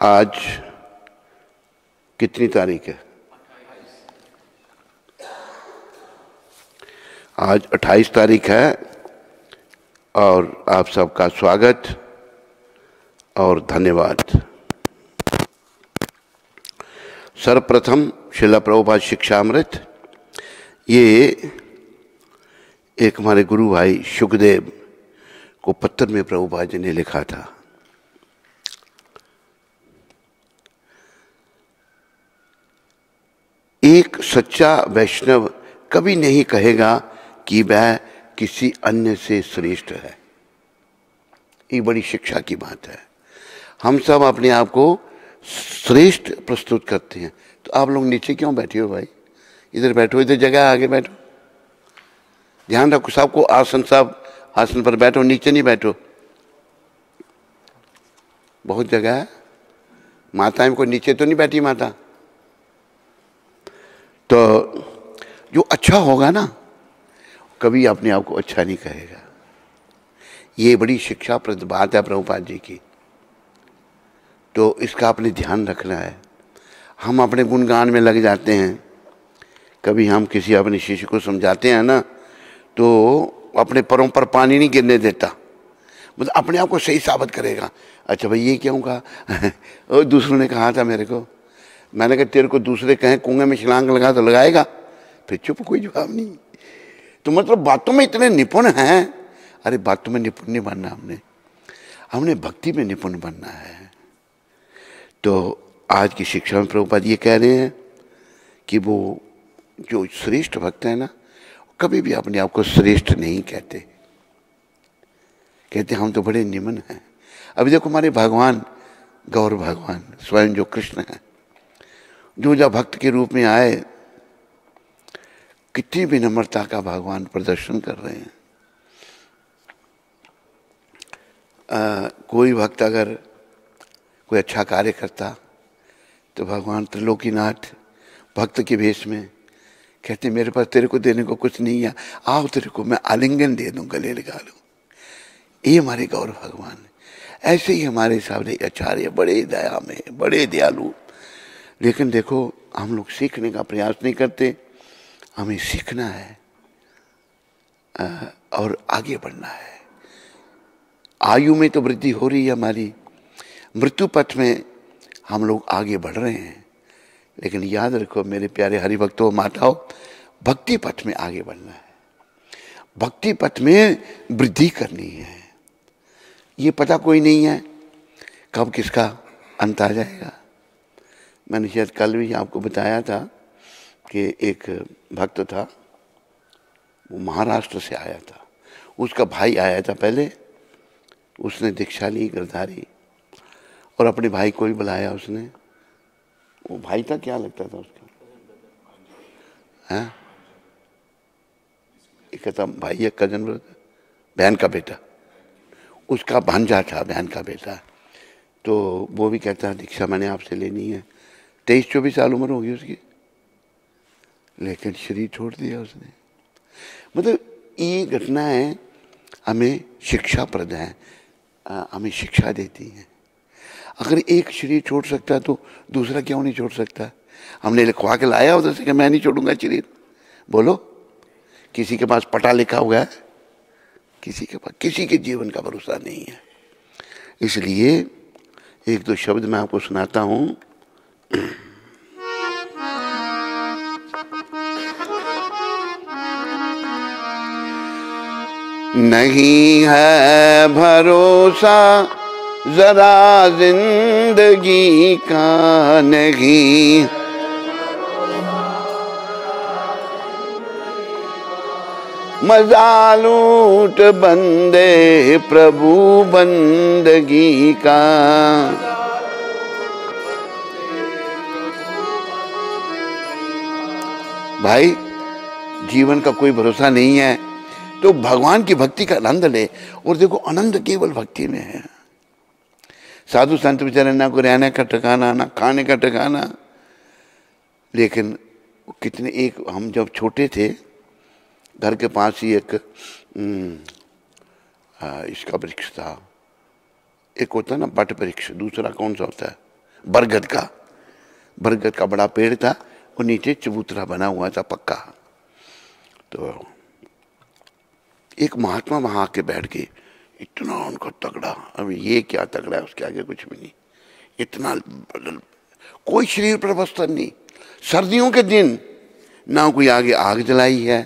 आज कितनी तारीख है? आज 28 तारीख है और आप सबका स्वागत और धन्यवाद। सर्वप्रथम श्रील प्रभुपाद शिक्षामृत, ये एक हमारे गुरु भाई शुकदेव को पत्र में प्रभुपाद जी ने लिखा था। एक सच्चा वैष्णव कभी नहीं कहेगा कि वह किसी अन्य से श्रेष्ठ है। ये बड़ी शिक्षा की बात है। हम सब अपने आप को श्रेष्ठ प्रस्तुत करते हैं। तो आप लोग नीचे क्यों बैठे हो भाई? इधर बैठो, इधर जगह है, आगे बैठो। ध्यान रखो, सबको आसन, सब आसन पर बैठो, नीचे नहीं बैठो। बहुत जगह है। माताएं को नीचे तो नहीं बैठी माता। तो जो अच्छा होगा ना, कभी अपने आप को अच्छा नहीं कहेगा। ये बड़ी शिक्षाप्रद बात है प्रभुपाद जी की। तो इसका आपने ध्यान रखना है। हम अपने गुणगान में लग जाते हैं। कभी हम किसी अपने शिष्य को समझाते हैं ना, तो अपने पैरों पर पानी नहीं गिरने देता, मतलब अपने आप को सही साबित करेगा। अच्छा भाई ये क्यों कहा? और दूसरों ने कहा था मेरे को। मैंने कहा तेरे को दूसरे कहें कुएं में छलांग लगा तो लगाएगा? फिर चुप, कोई जवाब नहीं। तो मतलब बातों में इतने निपुण हैं। अरे बातों में निपुण नहीं बनना, हमने भक्ति में निपुण बनना है। तो आज की शिक्षा में प्रभुपाद ये कह रहे हैं कि वो जो श्रेष्ठ भक्त है ना, कभी भी अपने आप को श्रेष्ठ नहीं कहते। कहते हम तो बड़े निम्न हैं। अभी देखो हमारे भगवान गौर भगवान स्वयं जो कृष्ण हैं, जो जब भक्त के रूप में आए, कितनी विनम्रता का भगवान प्रदर्शन कर रहे हैं। कोई भक्त अगर कोई अच्छा कार्य करता तो भगवान त्रिलोकीनाथ भक्त के भेष में कहते मेरे पास तेरे को देने को कुछ नहीं है, आओ तेरे को मैं आलिंगन दे दूं, गले लगा लूं। ये हमारे गौर भगवान है। ऐसे ही हमारे सारे आचार्य बड़े दया में, बड़े दयालु। लेकिन देखो हम लोग सीखने का प्रयास नहीं करते। हमें सीखना है और आगे बढ़ना है। आयु में तो वृद्धि हो रही है हमारी, मृत्यु पथ में हम लोग आगे बढ़ रहे हैं। लेकिन याद रखो मेरे प्यारे हरिभक्तों, माताओं, भक्ति पथ में आगे बढ़ना है, भक्ति पथ में वृद्धि करनी है। ये पता कोई नहीं है कब किसका अंत आ जाएगा। मैंने शायद कल भी आपको बताया था कि एक भक्त था, वो महाराष्ट्र से आया था। उसका भाई आया था पहले, उसने दीक्षा ली गिरधारी, और अपने भाई को भी बुलाया उसने। वो भाई था, क्या लगता था उसका? हाँ, एक था भाई, एक कजन ब्रदर, बहन का बेटा। उसका भांजा था, बहन का बेटा। तो वो भी कहता दीक्षा मैंने आपसे लेनी है। 23-24 साल उम्र होगी उसकी, लेकिन शरीर छोड़ दिया उसने। मतलब ये घटनाएं हमें शिक्षाप्रद हैं, हमें शिक्षा देती हैं। अगर एक शरीर छोड़ सकता है तो दूसरा क्यों नहीं छोड़ सकता? हमने लिखवा के लाया उधर से कि मैं नहीं छोड़ूंगा शरीर। बोलो, किसी के पास पटा लिखा हुआ है? किसी के पास, किसी के जीवन का भरोसा नहीं है। इसलिए एक दो शब्द मैं आपको सुनाता हूं। नहीं है भरोसा जरा जिंदगी का, नहीं मजा लूट बंदे प्रभु बंदगी का। भाई जीवन का कोई भरोसा नहीं है, तो भगवान की भक्ति का आनंद ले। और देखो आनंद केवल भक्ति में है। साधु संत बेचारे ना को रहने का ठिकाना, ना खाने का ठिकाना। लेकिन कितने, एक हम जब छोटे थे, घर के पास ही एक इसका वृक्ष था। एक होता है ना बट वृक्ष, दूसरा कौन सा होता है? बरगद का बड़ा पेड़ था और नीचे चबूतरा बना हुआ था पक्का। तो एक महात्मा वहां आके बैठ गए, इतना उनका तगड़ा, अब ये क्या तगड़ा है, उसके आगे कुछ भी नहीं, इतना कोई शरीर पर वस्त्र नहीं, सर्दियों के दिन ना कोई आगे आग जलाई है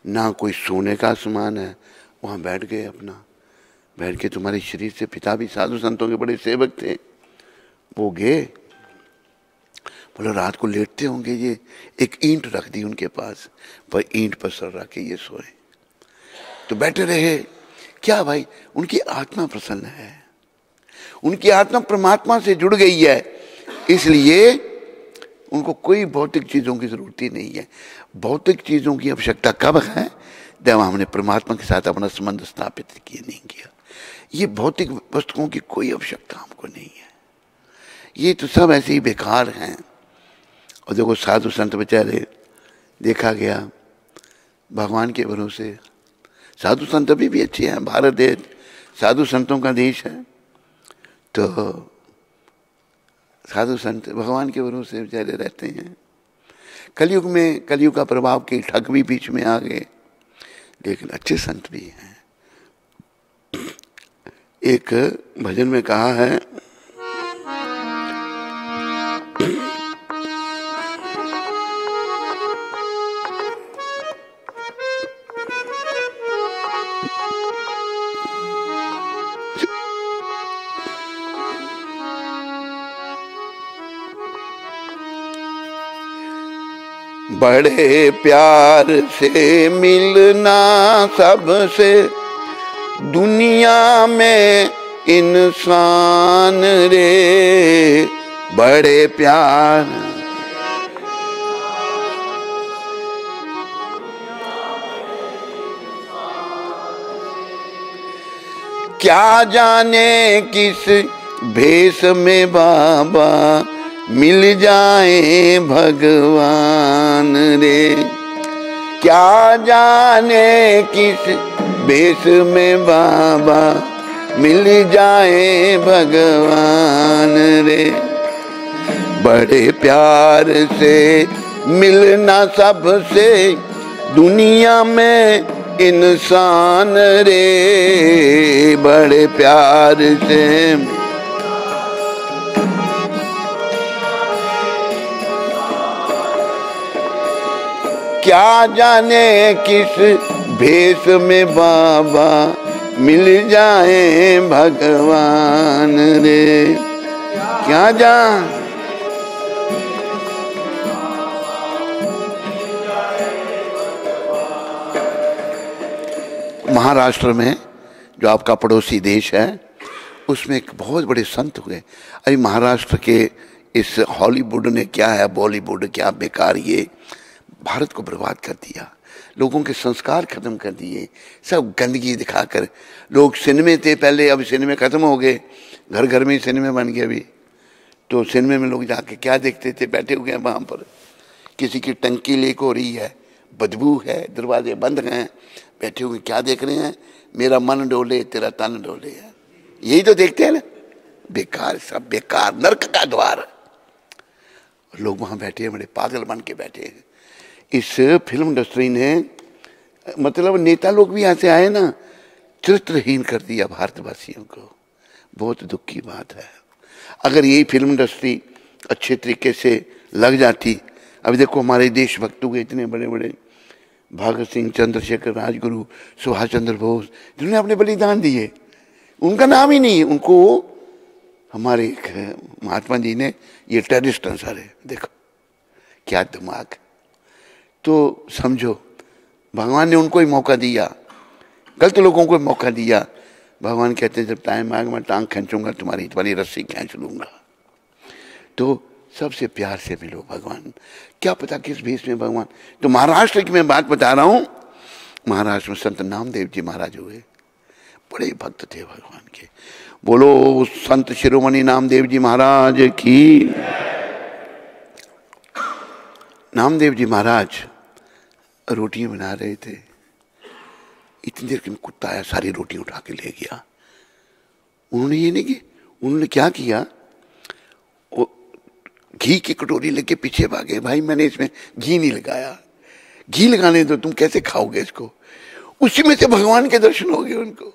ना कोई सोने का सामान है, वहां बैठ गए अपना, बैठ के तुम्हारे शरीर से, पिता भी साधु संतों के बड़े सेवक थे, वो गए, बोलो रात को लेटते होंगे ये, एक ईंट रख दी उनके पास, पर ईंट पर सर रख के ये सोए, तो बैठे रहे। क्या भाई, उनकी आत्मा प्रसन्न है, उनकी आत्मा परमात्मा से जुड़ गई है, इसलिए उनको कोई भौतिक चीजों की जरूरत ही नहीं है। भौतिक चीजों की आवश्यकता कब है, जब हमने परमात्मा के साथ अपना संबंध स्थापित किए नहीं किया। ये भौतिक वस्तुओं की कोई आवश्यकता हमको नहीं है, ये तो सब ऐसे ही बेकार हैं। और देखो साधु संत बेचारे, देखा गया भगवान के भरोसे, साधु संत अभी भी अच्छे हैं, भारत देश साधु संतों का देश है, तो साधु संत भगवान के भरोसे बेचारे रहते हैं। कलयुग में, कलयुग का प्रभाव के ठग भी बीच में आ गए, लेकिन अच्छे संत भी हैं। एक भजन में कहा है, बड़े प्यार से मिलना सबसे, दुनिया में इंसान रे, बड़े प्यार, क्या जाने किस भेष में बाबा मिल जाए भगवान रे, क्या जाने किस भेष में बाबा मिल जाए भगवान रे, बड़े प्यार से मिलना सबसे, दुनिया में इंसान रे, बड़े प्यार से। क्या जाने किस भेष में बाबा मिल जाए भगवान रे, क्या जान। महाराष्ट्र में जो आपका पड़ोसी देश है, उसमें एक बहुत बड़े संत हुए। अभी महाराष्ट्र के इस हॉलीवुड ने क्या है, बॉलीवुड क्या बेकार, ये भारत को बर्बाद कर दिया, लोगों के संस्कार खत्म कर दिए, सब गंदगी दिखाकर। लोग सिनेमे थे पहले, अब सिनेमे खत्म हो गए, घर घर में ही सिनेमे बन गए। अभी तो सिनेमे में लोग जाके क्या देखते थे, बैठे हुए हैं वहाँ पर, किसी की टंकी लीक हो रही है, बदबू है, दरवाजे बंद हैं, बैठे हुए क्या देख रहे हैं, मेरा मन डोले तेरा तन डोले है, यही तो देखते हैं ना। बेकार, सब बेकार, नरक का द्वार। लोग वहाँ बैठे हैं, बड़े पागल बन के बैठे हैं। इस फिल्म इंडस्ट्री ने, मतलब नेता लोग भी यहाँ से आए ना, चरित्रहीन कर दिया भारतवासियों को। बहुत दुख की बात है। अगर यही फिल्म इंडस्ट्री अच्छे तरीके से लग जाती, अभी देखो हमारे देशभक्त हुए इतने बड़े बड़े, भगत सिंह, चंद्रशेखर, राजगुरु, सुभाष चंद्र बोस, जिन्होंने अपने बलिदान दिए, उनका नाम ही नहीं। उनको हमारे महात्मा जी ने, ये टेररिस्ट हैं सारे, देखो क्या दिमाग। तो समझो भगवान ने उनको ही मौका दिया, गलत लोगों को मौका दिया। भगवान कहते हैं जब टाइम आएगा मैं टांग खींचूंगा, तुम्हारी रस्सी खींच लूंगा। तो सबसे प्यार से मिलो भगवान, क्या पता किस भेष में भगवान। तो महाराष्ट्र की मैं बात बता रहा हूँ, महाराष्ट्र में संत नामदेव जी महाराज हुए, बड़े भक्त थे भगवान के। बोलो संत शिरोमणि नामदेव जी महाराज की। नामदेव जी महाराज रोटियां बना रहे थे, इतनी देर में कुत्ता आया, सारी रोटी उठा के ले गया। उन्होंने ये नहीं कि, उन्होंने क्या किया, घी की कटोरी लेके पीछे भागे, भाई मैंने इसमें घी नहीं लगाया, घी लगाने दो, तुम कैसे खाओगे इसको। उसी में से भगवान के दर्शन हो गए उनको।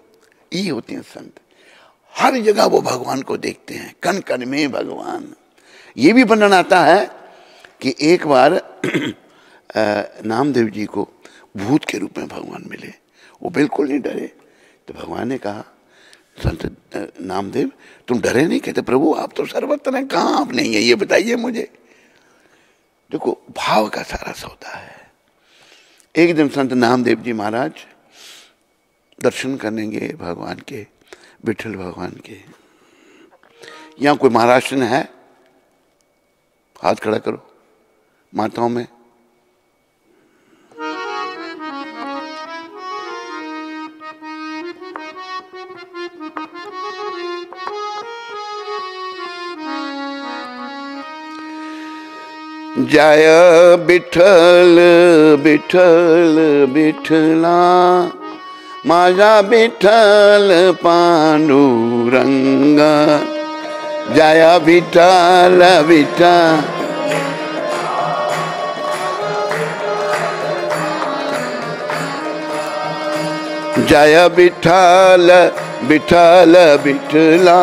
ये होते हैं संत, हर जगह वो भगवान को देखते हैं, कण कण में भगवान। ये भी वर्णन आता है कि एक बार नामदेव जी को भूत के रूप में भगवान मिले, वो बिल्कुल नहीं डरे। तो भगवान ने कहा, संत नामदेव तुम डरे नहीं? कहते प्रभु आप तो सर्वत्र हैं, कहाँ आप नहीं है, ये बताइए मुझे। देखो भाव का सारा सौदा है। एक दिन संत नामदेव जी महाराज दर्शन करने गए भगवान के, विठल भगवान के। यहां कोई महाराष्ट्र है? हाथ खड़ा करो माताओं में। जय विठल विठल विठला, माझा विठल पांडुरंगा। जय विठल विठल, जय विठल विठल विठला,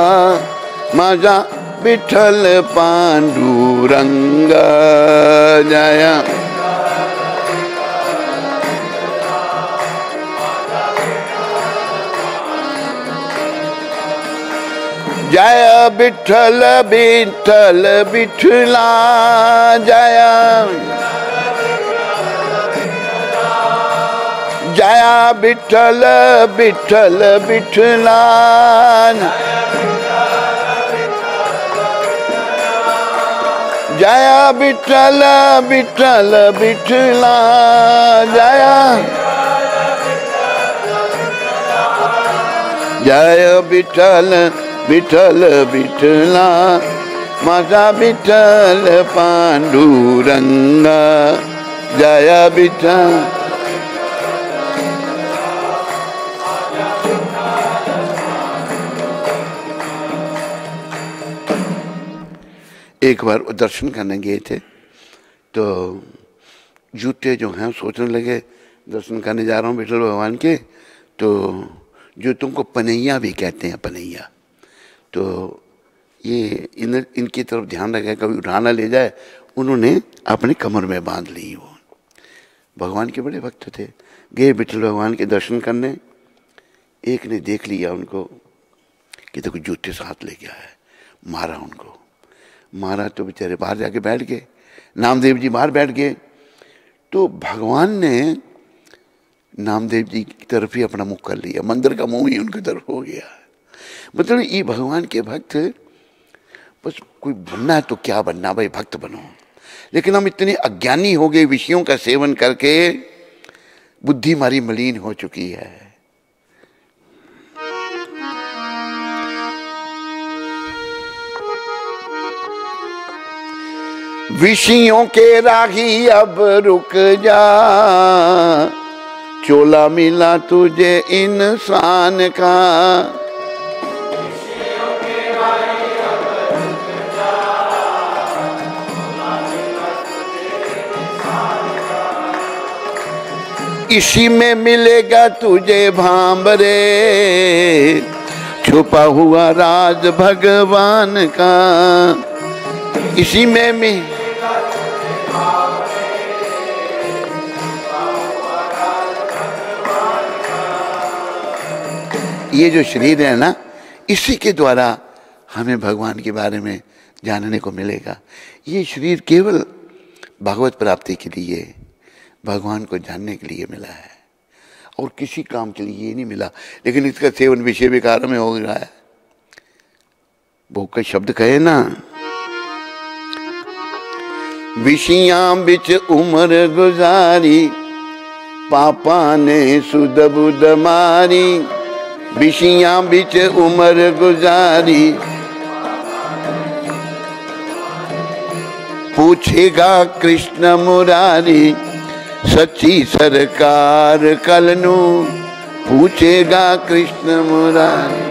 माझा विठल पांडुरंगा। जय जय विठल विठल विठला, जय जय विठल विठल विठला, जय विठल विठल विठला, जय जय विठल विठल विठला, माझा विठल पांडुरंगा। जय विठल। एक बार दर्शन करने गए थे तो जूते जो हैं सोचने लगे दर्शन करने जा रहा हूँ विठल भगवान के, तो जूतों को पनैया भी कहते हैं, पनैया। तो ये इनकी तरफ ध्यान रखे कभी उठा ना ले जाए, उन्होंने अपने कमर में बांध ली। वो भगवान के बड़े भक्त थे, गए विठल भगवान के दर्शन करने। एक ने देख लिया उनको कि देखो जूते साथ ले गया है, मारा उनको। मारा तो बेचारे बाहर जाके बैठ गए, नामदेव जी बाहर बैठ गए। तो भगवान ने नामदेव जी की तरफ ही अपना मुख कर लिया, मंदिर का मुंह ही उनकी तरफ हो गया। मतलब ये भगवान के भक्त, बस कोई बनना है तो क्या बनना भाई, भक्त बनो। लेकिन हम इतने अज्ञानी हो गए, विषयों का सेवन करके बुद्धि हमारी मलिन हो चुकी है। विषयों के राही अब रुक जा, चोला मिला तुझे इंसान का। इसी में मिलेगा तुझे भांबरे, छुपा हुआ राज भगवान का। इसी में ये जो शरीर है ना, इसी के द्वारा हमें भगवान के बारे में जानने को मिलेगा। ये शरीर केवल भगवत प्राप्ति के लिए, भगवान को जानने के लिए मिला है, और किसी काम के लिए ये नहीं मिला। लेकिन इसका सेवन विषय विकार में हो रहा है। भोग का शब्द कहे ना, विषयां बिच उम्र गुजारी, पापा ने सुध बुध मारी। विषयां बिच उम्र गुजारी, पूछेगा कृष्ण मुरारी। सच्ची सरकार कलनू, पूछेगा कृष्ण मुरारी।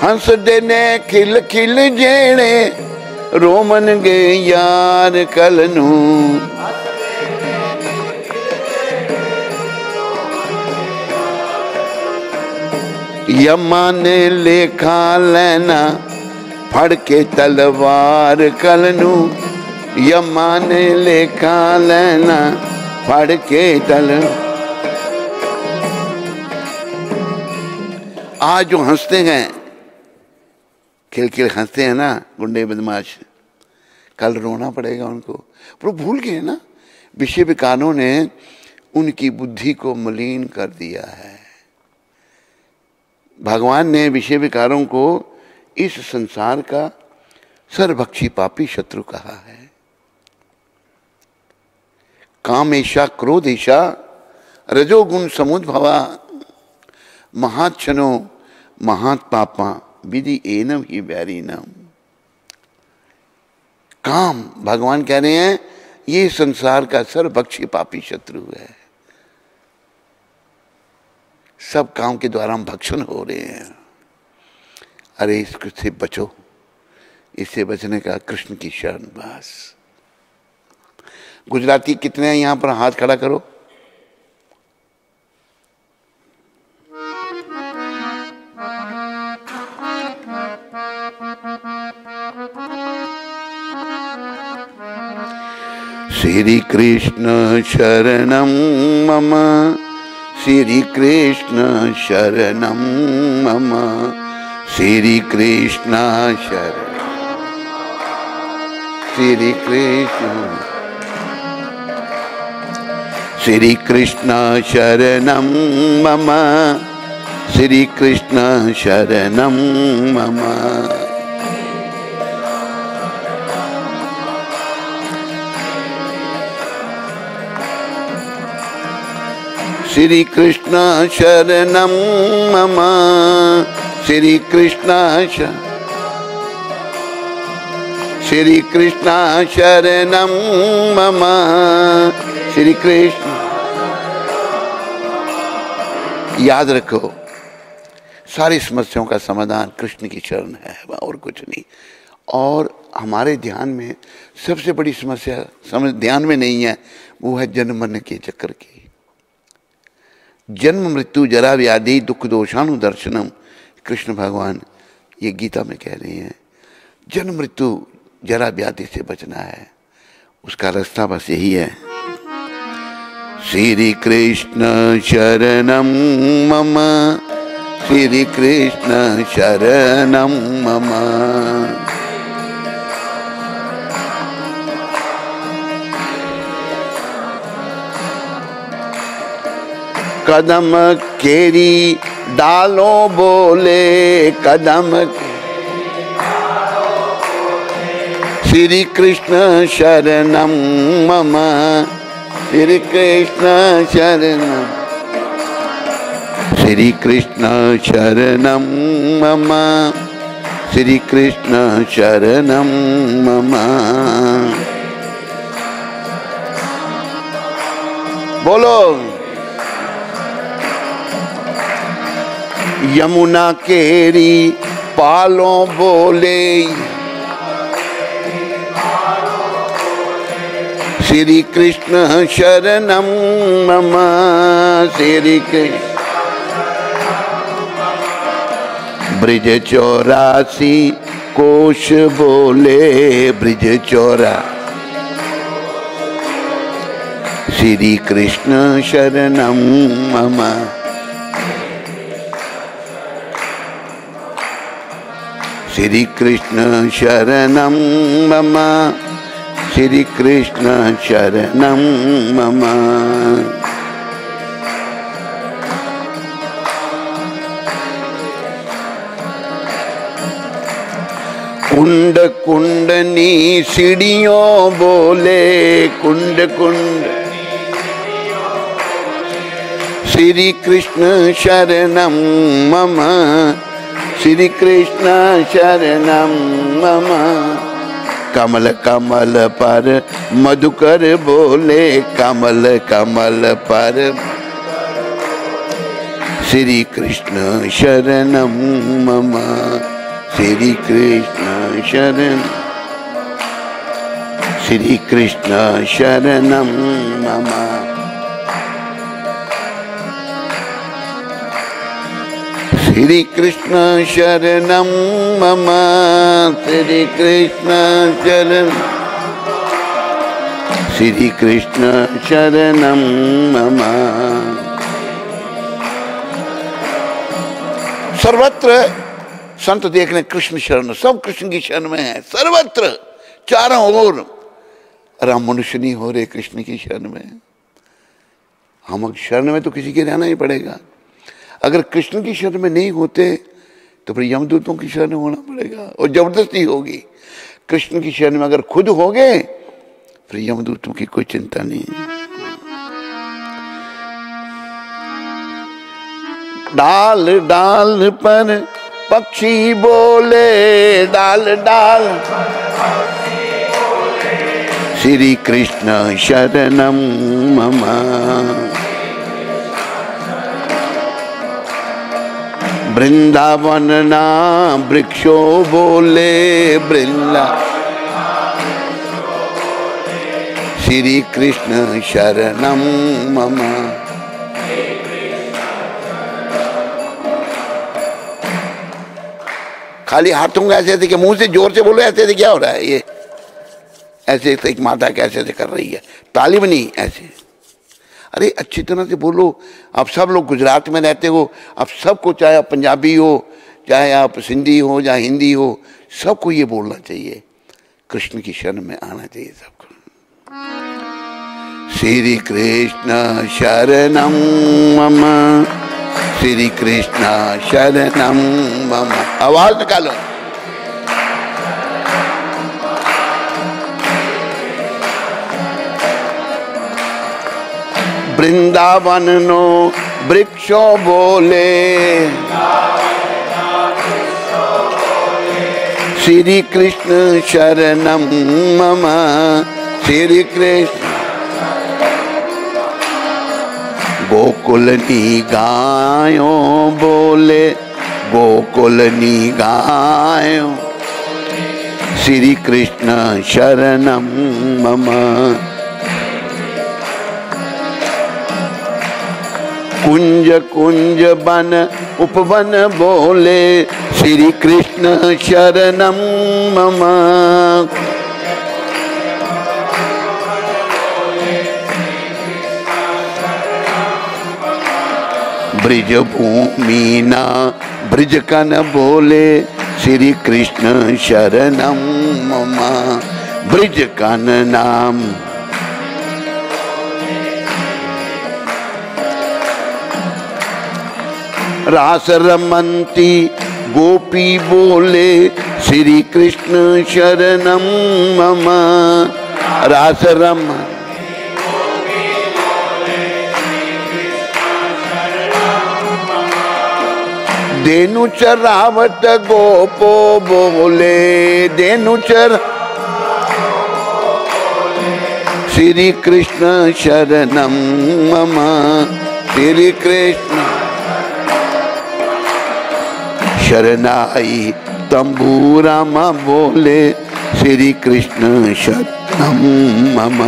हंस देने खिल खिल जेड़े रोमन गे यार कल नू। यमा ने लेखा लेना फड़ के तलवार कल नू। यमा ने लेखा लेना फड़ के तलवार। आज जो हंसते हैं, खिल खिल हंसते हैं ना गुंडे बदमाश, कल रोना पड़ेगा उनको। पर भूल गए ना, विषय विकारों ने उनकी बुद्धि को मलिन कर दिया है। भगवान ने विषय विकारों को इस संसार का सर्वभक्षी पापी शत्रु कहा है। कामेशा क्रोधेशा रजोगुण समुद्भवा महाक्षणों महात पापा विधि एनम ही बैरीनम। काम, भगवान कह रहे हैं, ये संसार का सर्वभक्षी पापी शत्रु है। सब काम के द्वारा हम भक्षण हो रहे हैं। अरे इससे बचो, इससे बचने का कृष्ण की शरण बस। गुजराती कितने हैं यहां पर? हाथ खड़ा करो। श्री कृष्ण शरणम मम, श्री कृष्ण शरणम मम, श्री कृष्ण शरण, श्री कृष्ण, श्री कृष्ण शरणम मम, श्री कृष्ण शरणम मम। श्री कृष्ण शरणम मम, श्री कृष्ण श्री कृष्ण शरणम मम, श्री कृष्ण। याद रखो, सारी समस्याओं का समाधान कृष्ण की शरण है, और कुछ नहीं। और हमारे ध्यान में सबसे बड़ी समस्या समझ ध्यान में नहीं है, वो है जन्म मरने के चक्कर की। जन्म मृत्यु जरा व्याधि दुख दोषानु दर्शनम। कृष्ण भगवान ये गीता में कह रहे हैं, जन्म मृत्यु जरा व्याधि से बचना है, उसका रास्ता बस यही है। श्री कृष्ण शरणम मम, श्री कृष्ण शरणम मम। कदम केरी डालों बोले, कदम श्री कृष्ण शरणम मम, श्री कृष्ण शरणम, श्री कृष्ण शरणम मम, श्री कृष्ण शरणम मम। बोलो। यमुना केरी पालों बोले, श्री कृष्ण शरणम मम, श्री कृष्ण। ब्रिज 84 कोश बोले, ब्रिज 84, श्री कृष्ण शरणम मम। श्री कृष्ण शरणम मम, श्री कृष्ण शरणम मम। कुंड कुंडनी सीढ़ियों बोले, कुंड कुंड, श्री कृष्ण शरणम मम, श्री कृष्ण शरणम मम। कमल कमल पर मधुकर बोले, कमल कमल पर, श्री कृष्ण शरणम मम, श्री कृष्ण शरण, श्री कृष्ण शरणम मम, श्री कृष्ण शरणम मम, श्री कृष्ण शरण, श्री कृष्ण शरणम मम। सर्वत्र संत देख रहे कृष्ण शरण, सब कृष्ण की शरण में है, सर्वत्र चारों ओर। और हम मनुष्य नहीं हो रहे कृष्ण की शरण में। हम शरण में तो किसी के रहना ही पड़ेगा। अगर कृष्ण की शरण में नहीं होते तो फिर यमदूतों की शरण में होना पड़ेगा, और जबरदस्ती होगी। कृष्ण की शरण में अगर खुद हो गए फिर यमदूतों की कोई चिंता नहीं है। डाल डाल पर पक्षी बोले, डाल डाल श्री कृष्ण शरणम मम, वृंदावन ना वृक्षो बोले, वृंदा श्री कृष्ण शरणम मम। खाली हाथों का ऐसे थे कि मुंह से जोर से बोलो, ऐसे थे क्या हो रहा है ये, ऐसे एक माता कैसे कर रही है, ताली भी नहीं ऐसे। अरे अच्छी तरह से बोलो। आप सब लोग गुजरात में रहते हो, आप सबको, चाहे आप पंजाबी हो, चाहे आप सिंधी हो या हिंदी हो, सबको ये बोलना चाहिए, कृष्ण की शरण में आना चाहिए सबको। श्री कृष्ण शरणम मम, श्री कृष्ण शरणम मम। आवाज निकालो। वृंदावन नो वृक्षो बोले, श्री कृष्ण शरणम मम, श्री कृष्ण। गोकुलनी गायो बोले, गोकुलनी गायो श्री कृष्ण शरणम मम। कुंज कुंज बन उपवन बोले, श्री कृष्ण शरणम मम। ब्रिज भूमि ना ब्रिज कन बोले, श्री कृष्ण शरणम मम। ब्रिज कन नाम रास रमंती गोपी बोले, श्री कृष्ण शरणम मम। रास रमन धेनु चरावत गोपो बोले, धेनु चर श्री कृष्ण शरणम मम। श्री कृष्ण शरणाई तंबूरा मा बोले, श्री कृष्ण शरणम मम।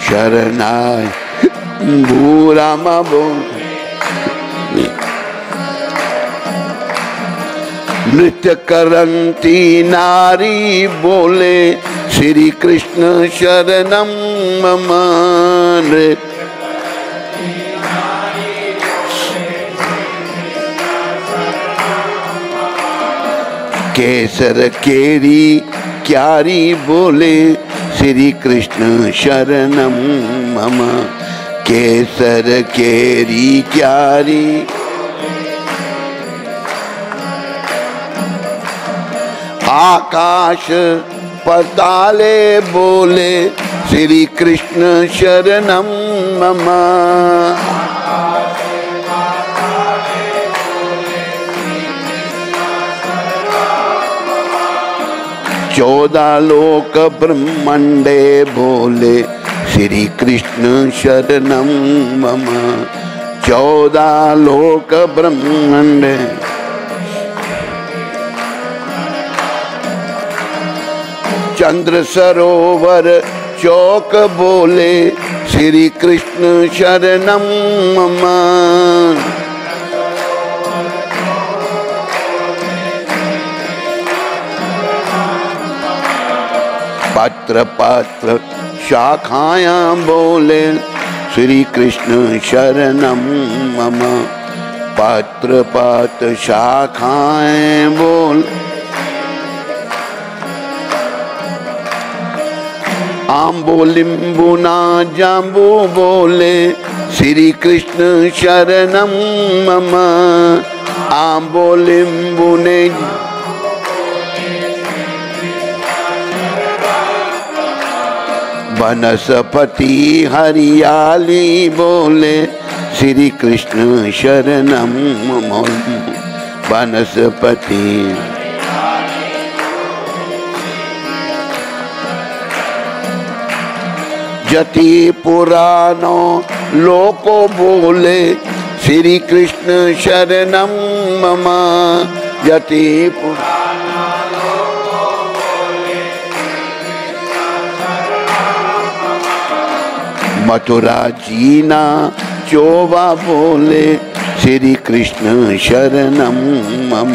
शरणाई तंबूरा मा बोले, नृत्य करंती नारी बोले, श्री कृष्ण शरणम मम। केसर केरी क्यारी बोले, श्री कृष्ण शरणम मम। केसर केरी क्यारी आकाश पताले बोले, श्री कृष्ण शरणम मम। 14 लोक ब्रह्मंडे बोले, श्री कृष्ण शरणम मम। 14 लोक ब्रह्मांड। चंद्र सरोवर चौक बोले श्री कृष्ण शरणम मम। पत्र पत्र शाखायां बोले श्री कृष्ण शरणम मम। पत्र पत्र शाखाएं बोल आम्बो लिंबू ना जाम्बू बोले श्री कृष्ण शरणम मम। आम्बो लिंबू ने वनस्पति हरियाली बोले श्री कृष्ण शरणम मम। वनस्पति जति पुरानो लोको बोले श्री कृष्ण शरणम मम। जति मथुरा जीना चोबा बोले श्री कृष्ण शरणम मम।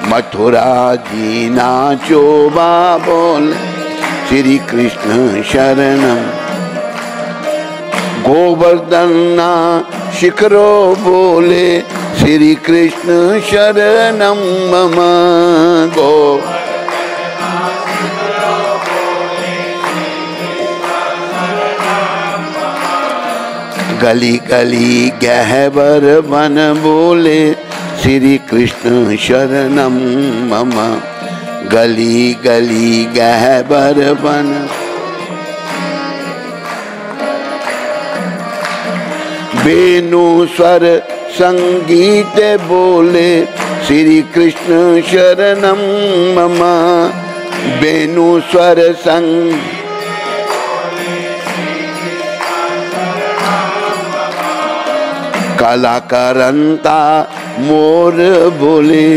मथुरा जीना चोबा बोले श्री कृष्ण शरणम। गोवर्धना शिखरो बोले श्री कृष्ण शरणम मम। गली गली गहवर वन बोले श्री कृष्ण शरणम मम। गली गली गहवर वन वेणु स्वर संगीत बोले श्री कृष्ण शरणम मम। वेणु स्वर संग कलाकारंता मोर बोले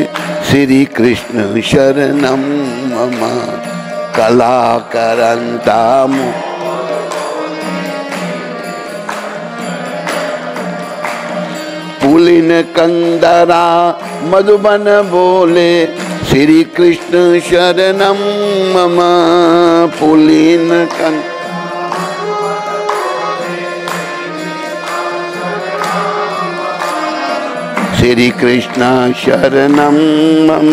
श्री कृष्ण शरणम मम। कलाकारंता पुलिन कंदरा मधुबन बोले श्री कृष्ण शरणम मम। पुलिन कंदरा श्री कृष्ण शरणम मम।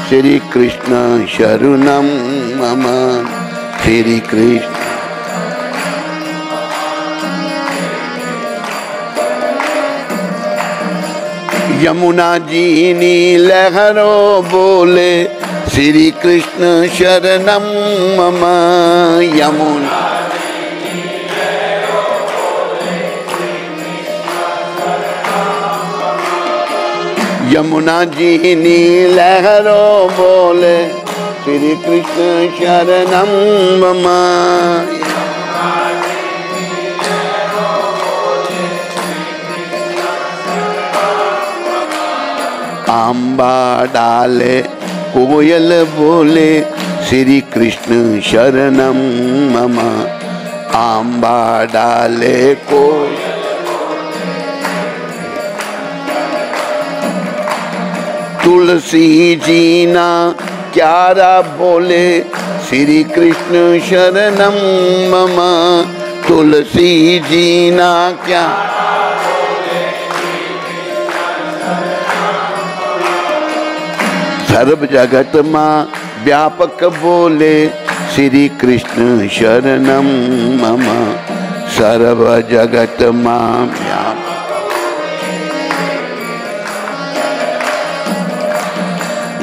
श्री कृष्ण शरणम मम। श्री कृष्ण यमुना जीनी लहरो बोले श्री कृष्ण शरणम मम। यमुना यमुना जीनी लहरो बोले श्री कृष्ण शरणम मम। आंबा डाले कोयल बोले श्री कृष्ण शरणम मम। आंबा डाले कोयल तुलसी जीना क्यारा बोले श्री कृष्ण शरणम मम। तुलसी जीना क्या सर्व जगत माँ व्यापक बोले श्री कृष्ण शरणम मम। सर्व जगत माँ व्यापक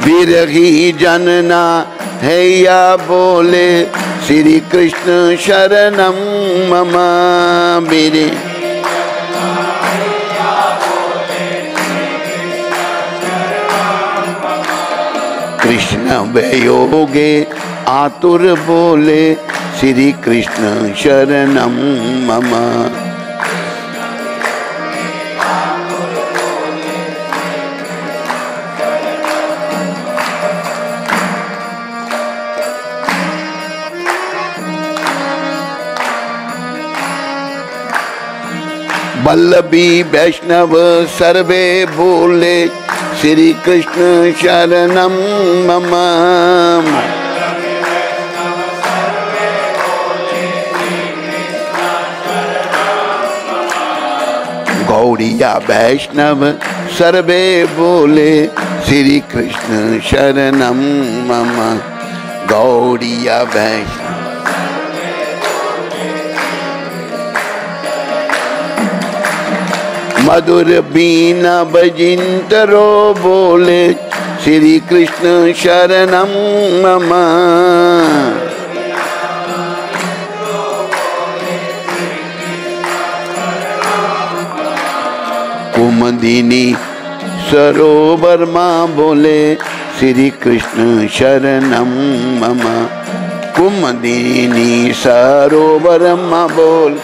विरही जनना हैया बोले श्री कृष्ण शरणम मम। मेरे कृष्ण वियोगे आतुर बोले श्री कृष्ण शरणम मम। वल्लभी वैष्णव सर्वे बोले श्री कृष्ण शरणम मम। गौड़िया वैष्णव सर्वे बोले श्री कृष्ण शरणम मम। गौड़िया वैष्णव मधुर बीना बजिंतरो बोले श्री कृष्ण शरणम मम। कुमुदिनी सरोवर माँ बोले श्री कृष्ण शरणम मम। कुमुदिनी सरोवर माँ बोल।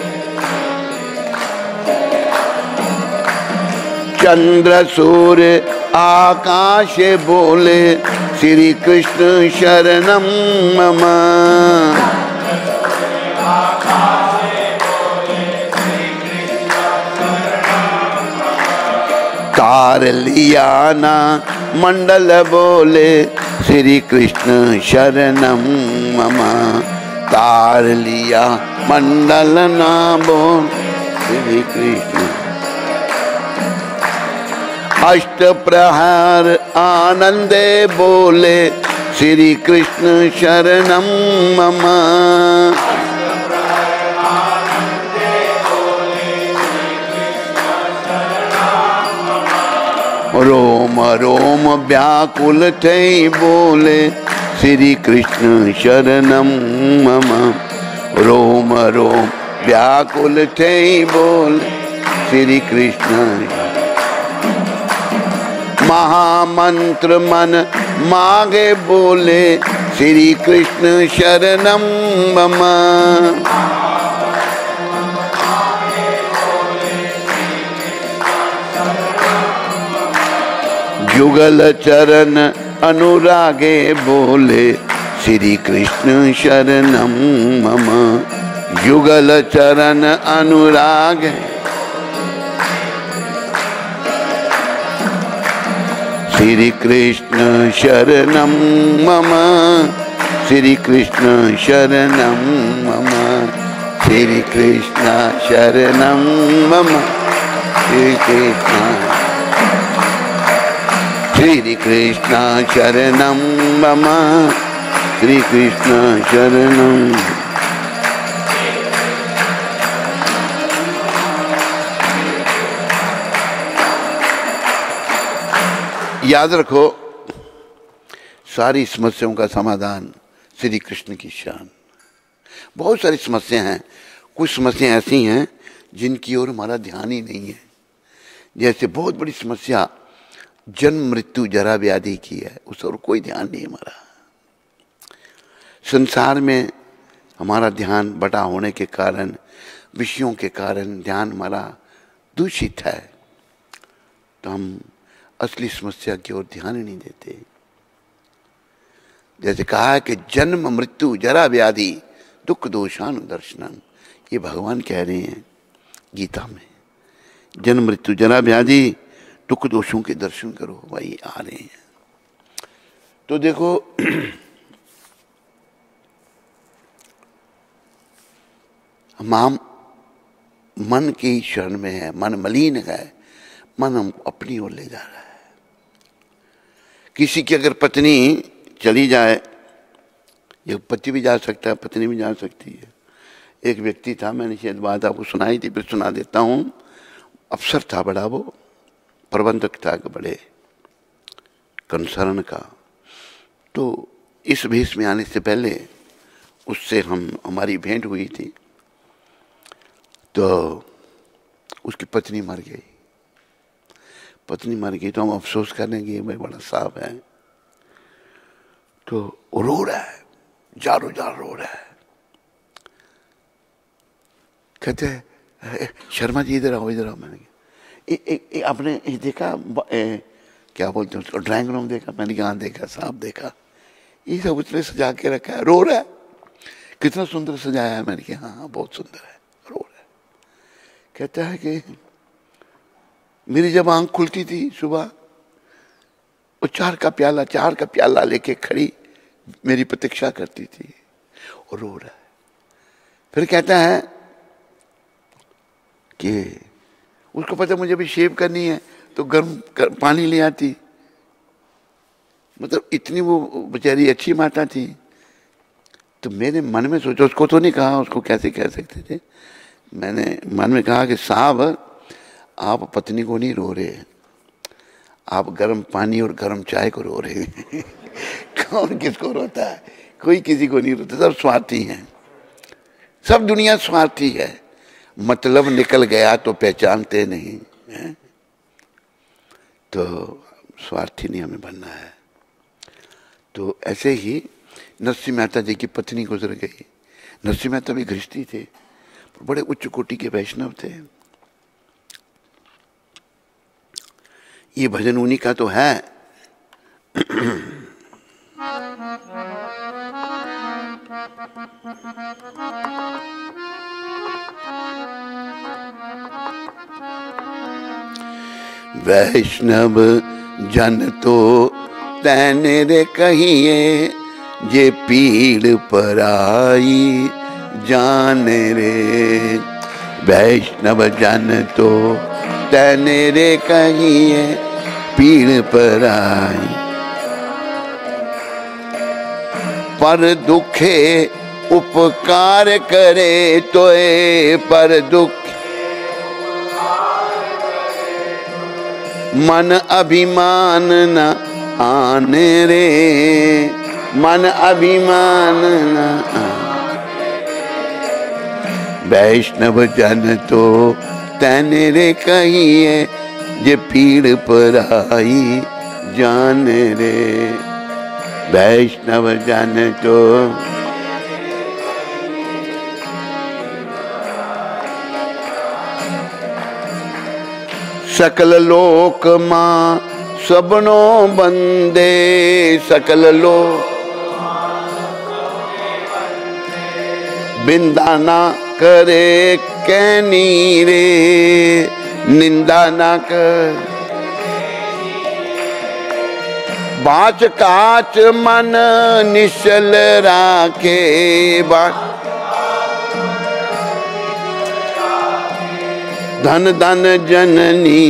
चंद्र सूर्य आकाश बोले श्री कृष्ण शरणम मम। तार लियाना मंडल बोले श्री कृष्ण शरणम मम। तार लिया मंडल ना बोल श्री कृष्ण। अष्ट प्रहर आनंदे बोले श्री कृष्ण शरणम मम। रोम रोम व्याकुल थे बोले श्री कृष्ण शरणम मम। रोम रोम व्याकुल थे बोले श्री कृष्ण। महामंत्र मन मांगे बोले श्री कृष्ण शरणम मम। जुगल चरण अनुरागे बोले श्री कृष्ण शरणम मम। जुगल चरण अनुराग श्री कृष्ण शरणम मम। श्री कृष्ण शरणम मम। श्री कृष्ण शरणम मम। श्री कृष्ण श्री कृष्ण शरणम मम। श्री कृष्ण शरणम। याद रखो, सारी समस्याओं का समाधान श्री कृष्ण की शान। बहुत सारी समस्याएं हैं, कुछ समस्याएं ऐसी हैं जिनकी ओर हमारा ध्यान ही नहीं है। जैसे बहुत बड़ी समस्या जन्म मृत्यु जरा व्याधि की है, उस ओर कोई ध्यान नहीं हमारा। संसार में हमारा ध्यान बटा होने के कारण, विषयों के कारण ध्यान हमारा दूषित है, तो हम असली समस्या की ओर ध्यान ही नहीं देते। जैसे कहा है कि जन्म मृत्यु जरा व्याधि दुख दोषानुदर्शनम, ये भगवान कह रहे हैं गीता में। जन्म मृत्यु जरा व्याधि दुख दोषों के दर्शन करो, भाई आ रहे हैं। तो देखो हम मन की शरण में है, मन मलिन है, मन हमको अपनी ओर ले जा रहा है। किसी की अगर पत्नी चली जाए, ये पति भी जा सकता है, पत्नी भी जा सकती है। एक व्यक्ति था, मैंने शायद बात आपको सुनाई थी, फिर सुना देता हूँ। अफसर था बड़ा, वो प्रबंधक था बड़े कंसर्न का। तो इस भेष में आने से पहले उससे हमारी भेंट हुई थी। तो उसकी पत्नी मर गई। पत्नी मर गई तो हम अफसोस करने गए, भाई बड़ा साहब है। तो रो रहा है, जारो जार रो रहा है। कहते हैं शर्मा जी इधर आओ, इधर आओ। मैंने आपने देखा क्या बोलते हैं उसको, ड्राइंग रूम देखा? मैंने कहा देखा साहब, देखा। ये सब उसने सजा के रखा है, रो रहा है। कितना सुंदर सजाया है। मैंने कहा हाँ बहुत सुंदर है, रो रहा है। कहता है कि मेरी जब आंख खुलती थी सुबह, वो चार का प्याला लेके खड़ी मेरी प्रतीक्षा करती थी और रो रहा है। फिर कहता है कि उसको पता मुझे भी शेव करनी है तो गर्म पानी ले आती। मतलब इतनी वो बेचारी अच्छी माता थी। तो मेरे मन में सोचा, उसको तो नहीं कहा, उसको कैसे कह सकते थे, मैंने मन में कहा कि साहब आप पत्नी को नहीं रो रहे, आप गर्म पानी और गर्म चाय को रो रहे हैं। कौन किसको रोता है? कोई किसी को नहीं रोता, सब स्वार्थी हैं, सब दुनिया स्वार्थी है। मतलब निकल गया तो पहचानते नहीं है। तो स्वार्थी नहीं हमें बनना है। तो ऐसे ही नरसिंह मेहता जी की पत्नी गुजर गई। नरसिंह मेहता भी गृहस्थी थे, बड़े उच्च कोटि के वैष्णव थे। ये भजन उन्हीं का तो है। वैष्णव जन तो तैने रे कहिए, जे पीड़ पराई जाने रे। वैष्णव जन तो तैने रे कहिए, पीड़ पराई। पर दुखे उपकार करे तोए, पर दुख मन अभिमान न आने रे, मन अभिमान न आने। वैष्णव जन तो तैने रे कहिए, जे पीड़ पराई जाने रे। वैष्णव जन तो सकल लोक मां सबनो बंदे, सकल लोक बिंदा ना करे कैनी रे, निंदा ना कर। बाच काच मन निश्चल राखे, धन धन जननी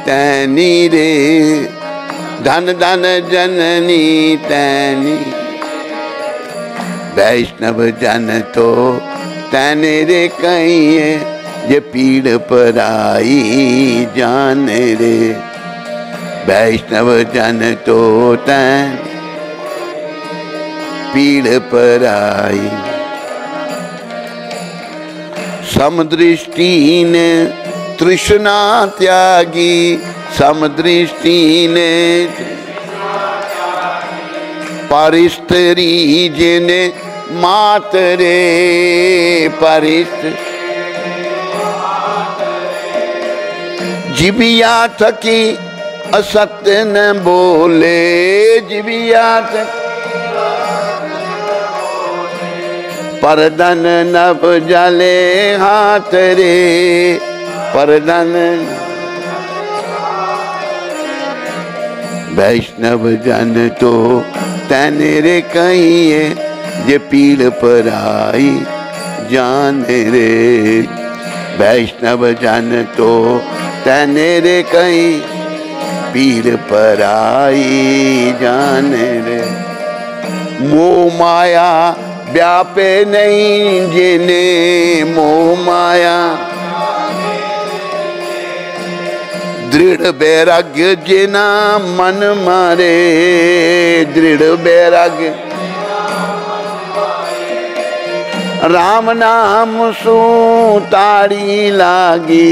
तैनी रे, धन धन जननी तैनी। वैष्णव जन तो तैने रे कहिए, ये पीड़ पराई जाने रे। वैष्णव जन तो तैन पीड़ पराई। समदृष्टि ने तृष्णा त्यागी, समदृष्टि ने परिस्त्री जिने मातरे, परिस्त जिबिया थकी असत्य न बोले, जिबिया थकी परदन नभ जले हाथ रे, परदन। वैष्णव जन तो तैने रे कहिए, जे पीड़ पराई जाने रे। वैष्णव जन तो तैने रे कहीं, पीड़ पराई जाने रे। मोह माया व्यापे नहीं जिने, मोह माया दृढ़ वैराग्य जिना मन मारे, दृढ़ वैराग्य। राम नाम सु ताड़ी लागी,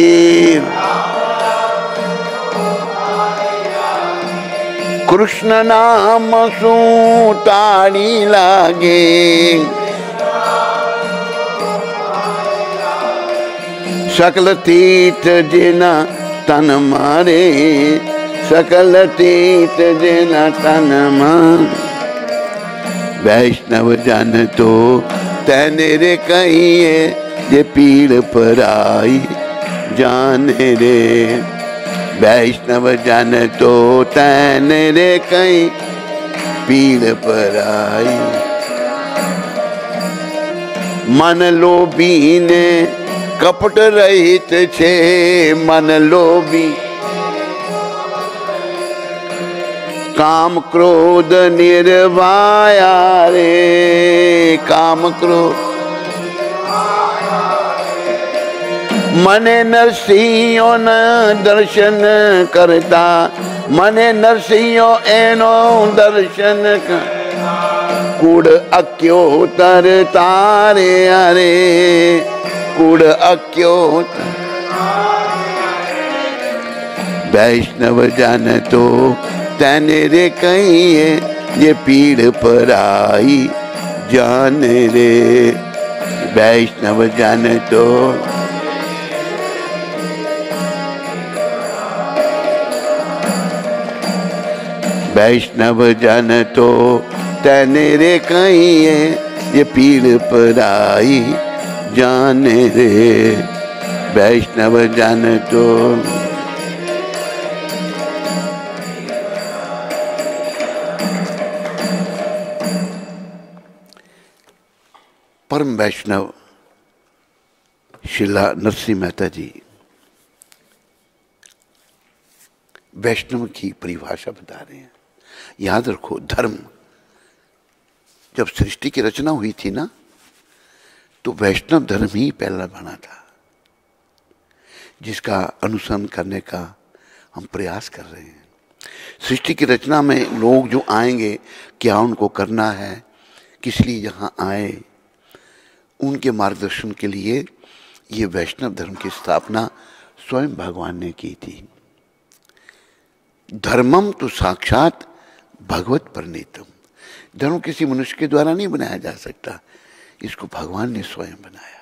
कृष्ण नाम सु ताड़ी लागे। सकल तीर्थ जिना तन मारे, सकल तीर्थ जिना तन मारे। वैष्णव जन तो तैने रे कहिए, ये पीड़ पराई जाने रे। वैष्णव जन तो तैन रे कहीं पीड़ पर आई। मन लोभी ने कपट रहित छे, मन लोभी काम क्रोध निर्वाया रे, काम क्रोध मने नरसिंहो न दर्शन करता, मने नरसिंहो एनो दर्शन कर, कूड़ अक्यो तर तारे अरे, कूड़ अक्यो वैष्णव जन तो तन रे कहीं ये पीड़ पर आई जान रे। वैष्णव जन तो वैष्णव जन तो तन रे कहीं ये पीड़ पर आई जान रे। वैष्णव जन तो परम वैष्णव शिला नरसिंह मेहता जी वैष्णव की परिभाषा बता रहे हैं। याद रखो, धर्म जब सृष्टि की रचना हुई थी ना, तो वैष्णव धर्म ही पहला बना था, जिसका अनुसरण करने का हम प्रयास कर रहे हैं। सृष्टि की रचना में लोग जो आएंगे, क्या उनको करना है, किस लिए यहाँ आए, उनके मार्गदर्शन के लिए ये वैष्णव धर्म की स्थापना स्वयं भगवान ने की थी। धर्मम तो साक्षात भगवत परिणीतम। धर्म किसी मनुष्य के द्वारा नहीं बनाया जा सकता, इसको भगवान ने स्वयं बनाया।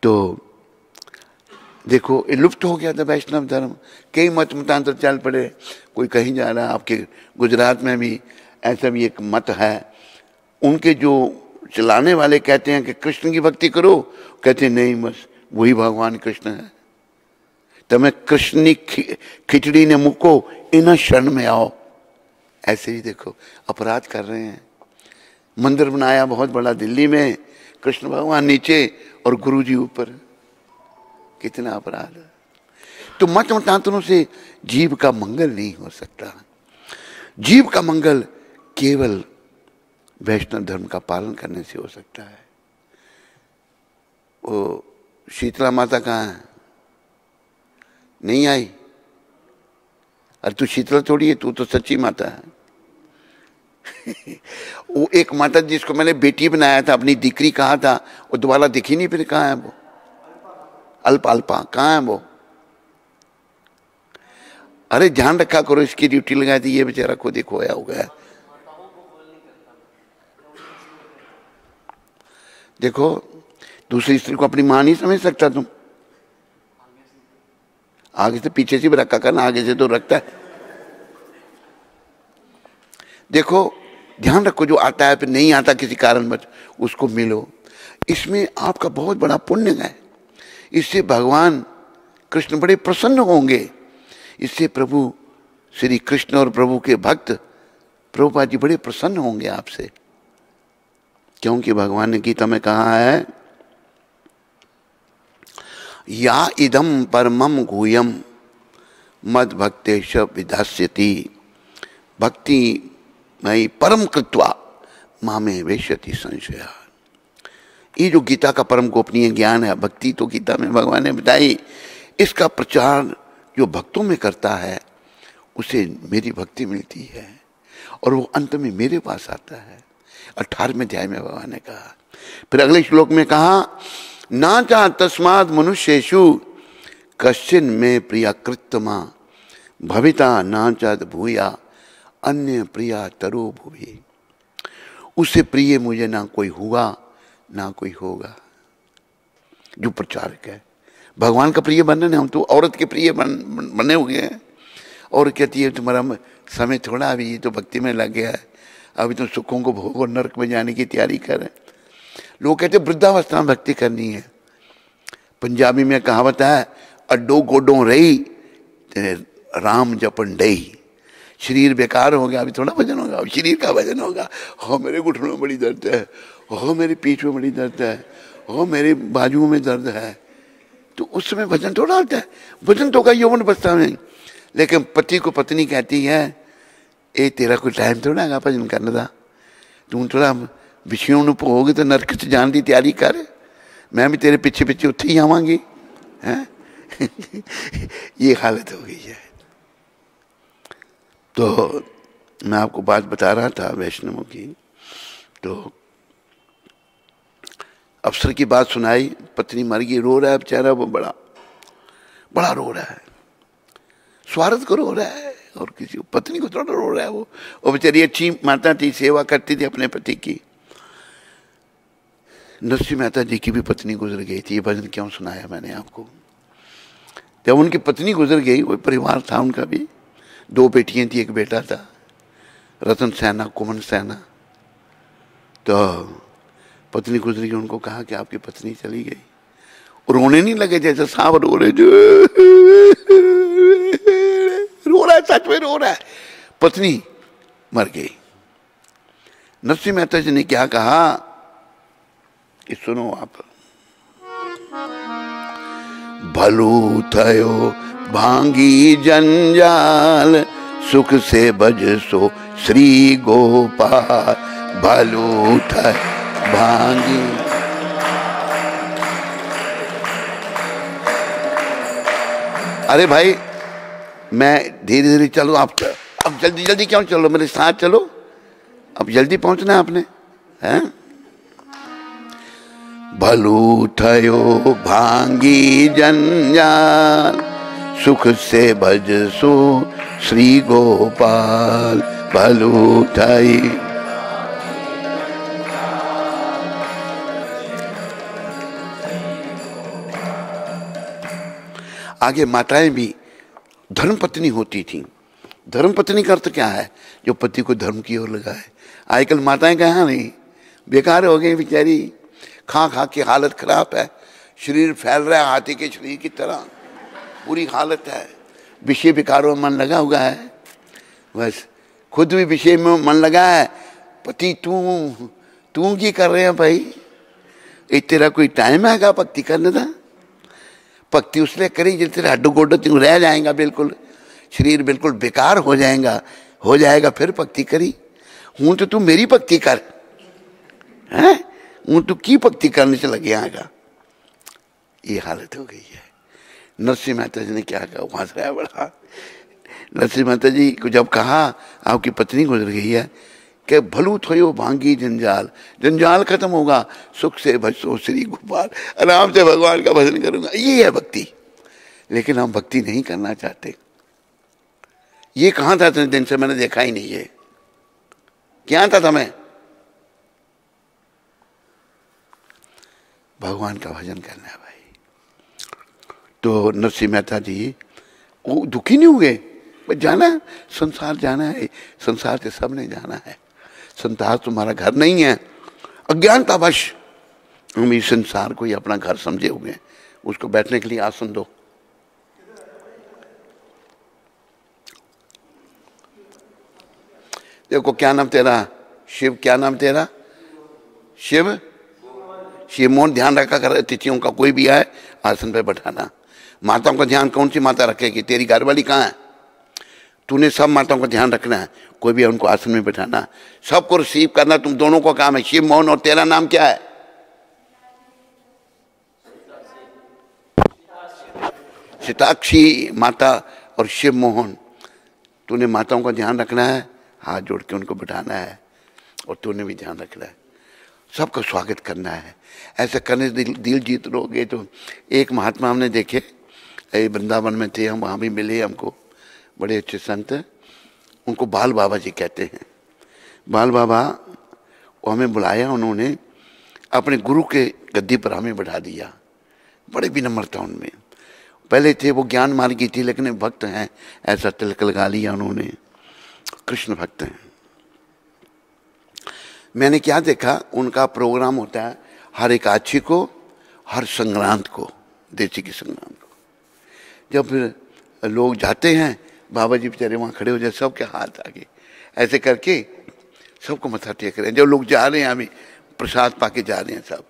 तो देखो, ये लुप्त हो गया था वैष्णव धर्म, कई मत मतांतर चल पड़े, कोई कहीं जा रहा है। आपके गुजरात में भी ऐसा भी एक मत है, उनके जो चलाने वाले कहते हैं कि कृष्ण की भक्ति करो, कहते नहीं बस वही भगवान कृष्ण है, तमें कृष्ण खिचड़ी ने मुको इन शरण में आओ। ऐसे ही देखो अपराध कर रहे हैं। मंदिर बनाया बहुत बड़ा दिल्ली में, कृष्ण भगवान नीचे और गुरु जी ऊपर, कितना अपराध है। तो मत मतांतरों से जीव का मंगल नहीं हो सकता। जीव का मंगल केवल वैष्णव धर्म का पालन करने से हो सकता है। वो शीतला माता कहाँ है? नहीं आई। अरे तू शीतला थोड़ी है, तू तो सच्ची माता है। वो एक माता जिसको मैंने बेटी बनाया था, अपनी दीकरी कहा था, वो दोबारा दिखी नहीं, फिर कहाँ है वो? अल्पा अल्पा कहाँ है वो? अरे ध्यान रखा करो, इसकी ड्यूटी लगाई थी, ये बेचारा खुद ही खोया हो गया। देखो, दूसरी स्त्री को अपनी मां नहीं समझ सकता तुम। आगे से पीछे से भी रखा करना, आगे से तो रखता है। देखो ध्यान रखो, जो आता है फिर नहीं आता किसी कारणवश, उसको मिलो, इसमें आपका बहुत बड़ा पुण्य है। इससे भगवान कृष्ण बड़े प्रसन्न होंगे। इससे प्रभु श्री कृष्ण और प्रभु के भक्त प्रभुपाद जी बड़े प्रसन्न होंगे आपसे, क्योंकि भगवान ने गीता में कहा है, या इदम परमम गुह्यम मद भक्तेश विधास्यति भक्ति मई परम कृत्वा मामे वेश्यति संशया। ये जो गीता का परम गोपनीय ज्ञान है, भक्ति तो गीता में भगवान ने बताई, इसका प्रचार जो भक्तों में करता है उसे मेरी भक्ति मिलती है और वो अंत में मेरे पास आता है। 18वें अध्याय में भगवान ने कहा। फिर अगले श्लोक में कहा, ना चा तस्माद मनुष्येषु कश्चिन में प्रिया कृत्तमा भविता ना चाद भूया अन्य प्रिया तरो भूवि। उससे प्रिय मुझे ना कोई हुआ ना कोई होगा। जो प्रचारक है, भगवान का प्रिय बनने, हम तो औरत के प्रिय बने हुए हैं। और कहती है तुम्हारा समय थोड़ा, अभी ये तो भक्ति में लग गया है, अभी तो सुखों को भोग और नरक में जाने की तैयारी कर। लोग कहते वृद्धावस्था में भक्ति करनी है। पंजाबी में कहावत है, अड्डो गोडों रही तेरे राम जपन डई, शरीर बेकार हो गया, अभी थोड़ा भजन होगा, अब शरीर का भजन होगा। हो मेरे घुटनों में बड़ी दर्द है, हो मेरी पीठ में बड़ी दर्द है, हो मेरी बाजुओं में दर्द है, तो उस समय भजन थोड़ा होता है। भजन तो होगा यौवन अवस्था में। लेकिन पति को पत्नी कहती है ए तेरा कोई टाइम थोड़ा है भजन करने का, तू थोड़ा विषयों में भोग तो नरक च जाने की तैयारी कर, मैं भी तेरे पीछे पीछे उत्थे ही आवांगी है। ये हालत हो गई है। तो मैं आपको बात बता रहा था वैष्णवों की, तो अफसर की बात सुनाई, पत्नी मर गई, रो रहा है बेचारा, वो बड़ा बड़ा रो रहा है, स्वार्थ को रो रहा है, और किसी पत्नी को थोड़ा रो रहा है। वो बेचारी अच्छी माता थी, सेवा करती थी अपने पति की। नरसिंह मेहता जी की भी पत्नी गुजर गई थी। ये भजन क्यों सुनाया मैंने आपको? जब उनकी पत्नी गुजर गई, वो परिवार था उनका भी, 2 बेटियां थी, 1 बेटा था, रतन सेना, कुमन सेना। तो पत्नी गुजर गई, उनको कहा कि आपकी पत्नी चली गई, और रोने नहीं लगे जैसे सांप रो रहे, रो रहा है, सच में रो रहा है, पत्नी मर गई। नरसिंह मेहता जी ने क्या कहा कि सुनो आप, भलू थयो भांगी जंजाल, सुख से बजसो श्री गोपाल, भलू थय भांगी। अरे भाई मैं धीरे धीरे चलो, आप अब जल्दी जल्दी क्यों चलो, मेरे साथ चलो, अब जल्दी पहुंचना है आपने, हैं? भलू थयो भांगी जंजाल, सुख से भजसो श्री गोपाल, भलू थई। आगे माताएं भी धर्म पत्नी होती थी। धर्म पत्नी का अर्थ क्या है? जो पति को धर्म की ओर लगाए। आजकल माताएं कहाँ नहीं, बेकार हो गई बेचारी, खा खा के हालत खराब है, शरीर फैल रहा है हाथी के शरीर की तरह, बुरी हालत है, विषय विकारों में मन लगा हुआ है, बस खुद भी विषय में मन लगा है, पति तू की कर रहे हैं भाई, तेरा कोई टाइम हैगा भक्ति करने का? भक्ति उसने करी जिस तेरे हड्डो गोडो तू रह जाएगा, बिल्कुल शरीर बिल्कुल बेकार हो जाएगा फिर भक्ति करी। हूं तो तू मेरी भक्ति कर, है हूं तू की भक्ति करने से लगे आएगा। ये हालत हो गई है। नरसिंह मेहता जी ने क्या कहा, वहां से आया बड़ा। नरसिंह मेहता जी को जब कहा आपकी पत्नी गुजर गई है, कि भलू थयो भांगी जंजाल, जंजाल खत्म होगा, सुख से भजो श्री गोपाल, आराम से भगवान का भजन करूंगा। ये है भक्ति। लेकिन हम भक्ति नहीं करना चाहते। ये कहाँ था इतने दिन से, मैंने देखा ही नहीं है, क्या था मैं? भगवान का भजन करना है भाई। तो नरसिंह मेहता जी वो दुखी नहीं हुए, जाना है संसार, जाना है संसार से सबने जाना है, संसार तुम्हारा घर नहीं है। अज्ञानतावश हम इस संसार को ही अपना घर समझे हुए हैं। उसको बैठने के लिए आसन दो। देखो क्या नाम तेरा? शिव। क्या नाम तेरा? शिव। शिव मोहन। ध्यान रखा कर, अतिथियों का कोई भी आए आसन पे बैठाना। माताओं का ध्यान कौन सी माता रखेगी? तेरी घरवाली कहाँ है? तूने सब माताओं का ध्यान रखना है, कोई भी उनको आसन में बैठाना, सबको रिसीव करना, तुम दोनों का काम है। शिव मोहन, और तेरा नाम क्या है? सीताक्षी माता और शिव मोहन। तूने माताओं का ध्यान रखना है, हाथ जोड़ के उनको बैठाना है, और तूने भी ध्यान रखना है, सबका स्वागत करना है। ऐसा करने से दिल जीत लोगे। तो एक महात्मा हमने देखे, वृंदावन में थे हम, वहाँ भी मिले हमको, बड़े अच्छे संत, उनको बाल बाबा जी कहते हैं। बाल बाबा वो हमें बुलाया, उन्होंने अपने गुरु के गद्दी पर हमें बैठा दिया। बड़े विनम्रता उनमें। पहले थे वो ज्ञान मार्गी थी, लेकिन भक्त हैं ऐसा तिलक लगा लिया उन्होंने, कृष्ण भक्त हैं। मैंने क्या देखा, उनका प्रोग्राम होता है हर एकादशी को, हर संक्रांत को, देसी की संक्रांत को। जब फिर लोग जाते हैं, बाबा जी बेचारे वहाँ खड़े हो जाए, सबके हाथ आगे ऐसे करके सबको मत्था टेक रहे हैं। जब लोग जा रहे हैं, अभी प्रसाद पाके जा रहे हैं सब,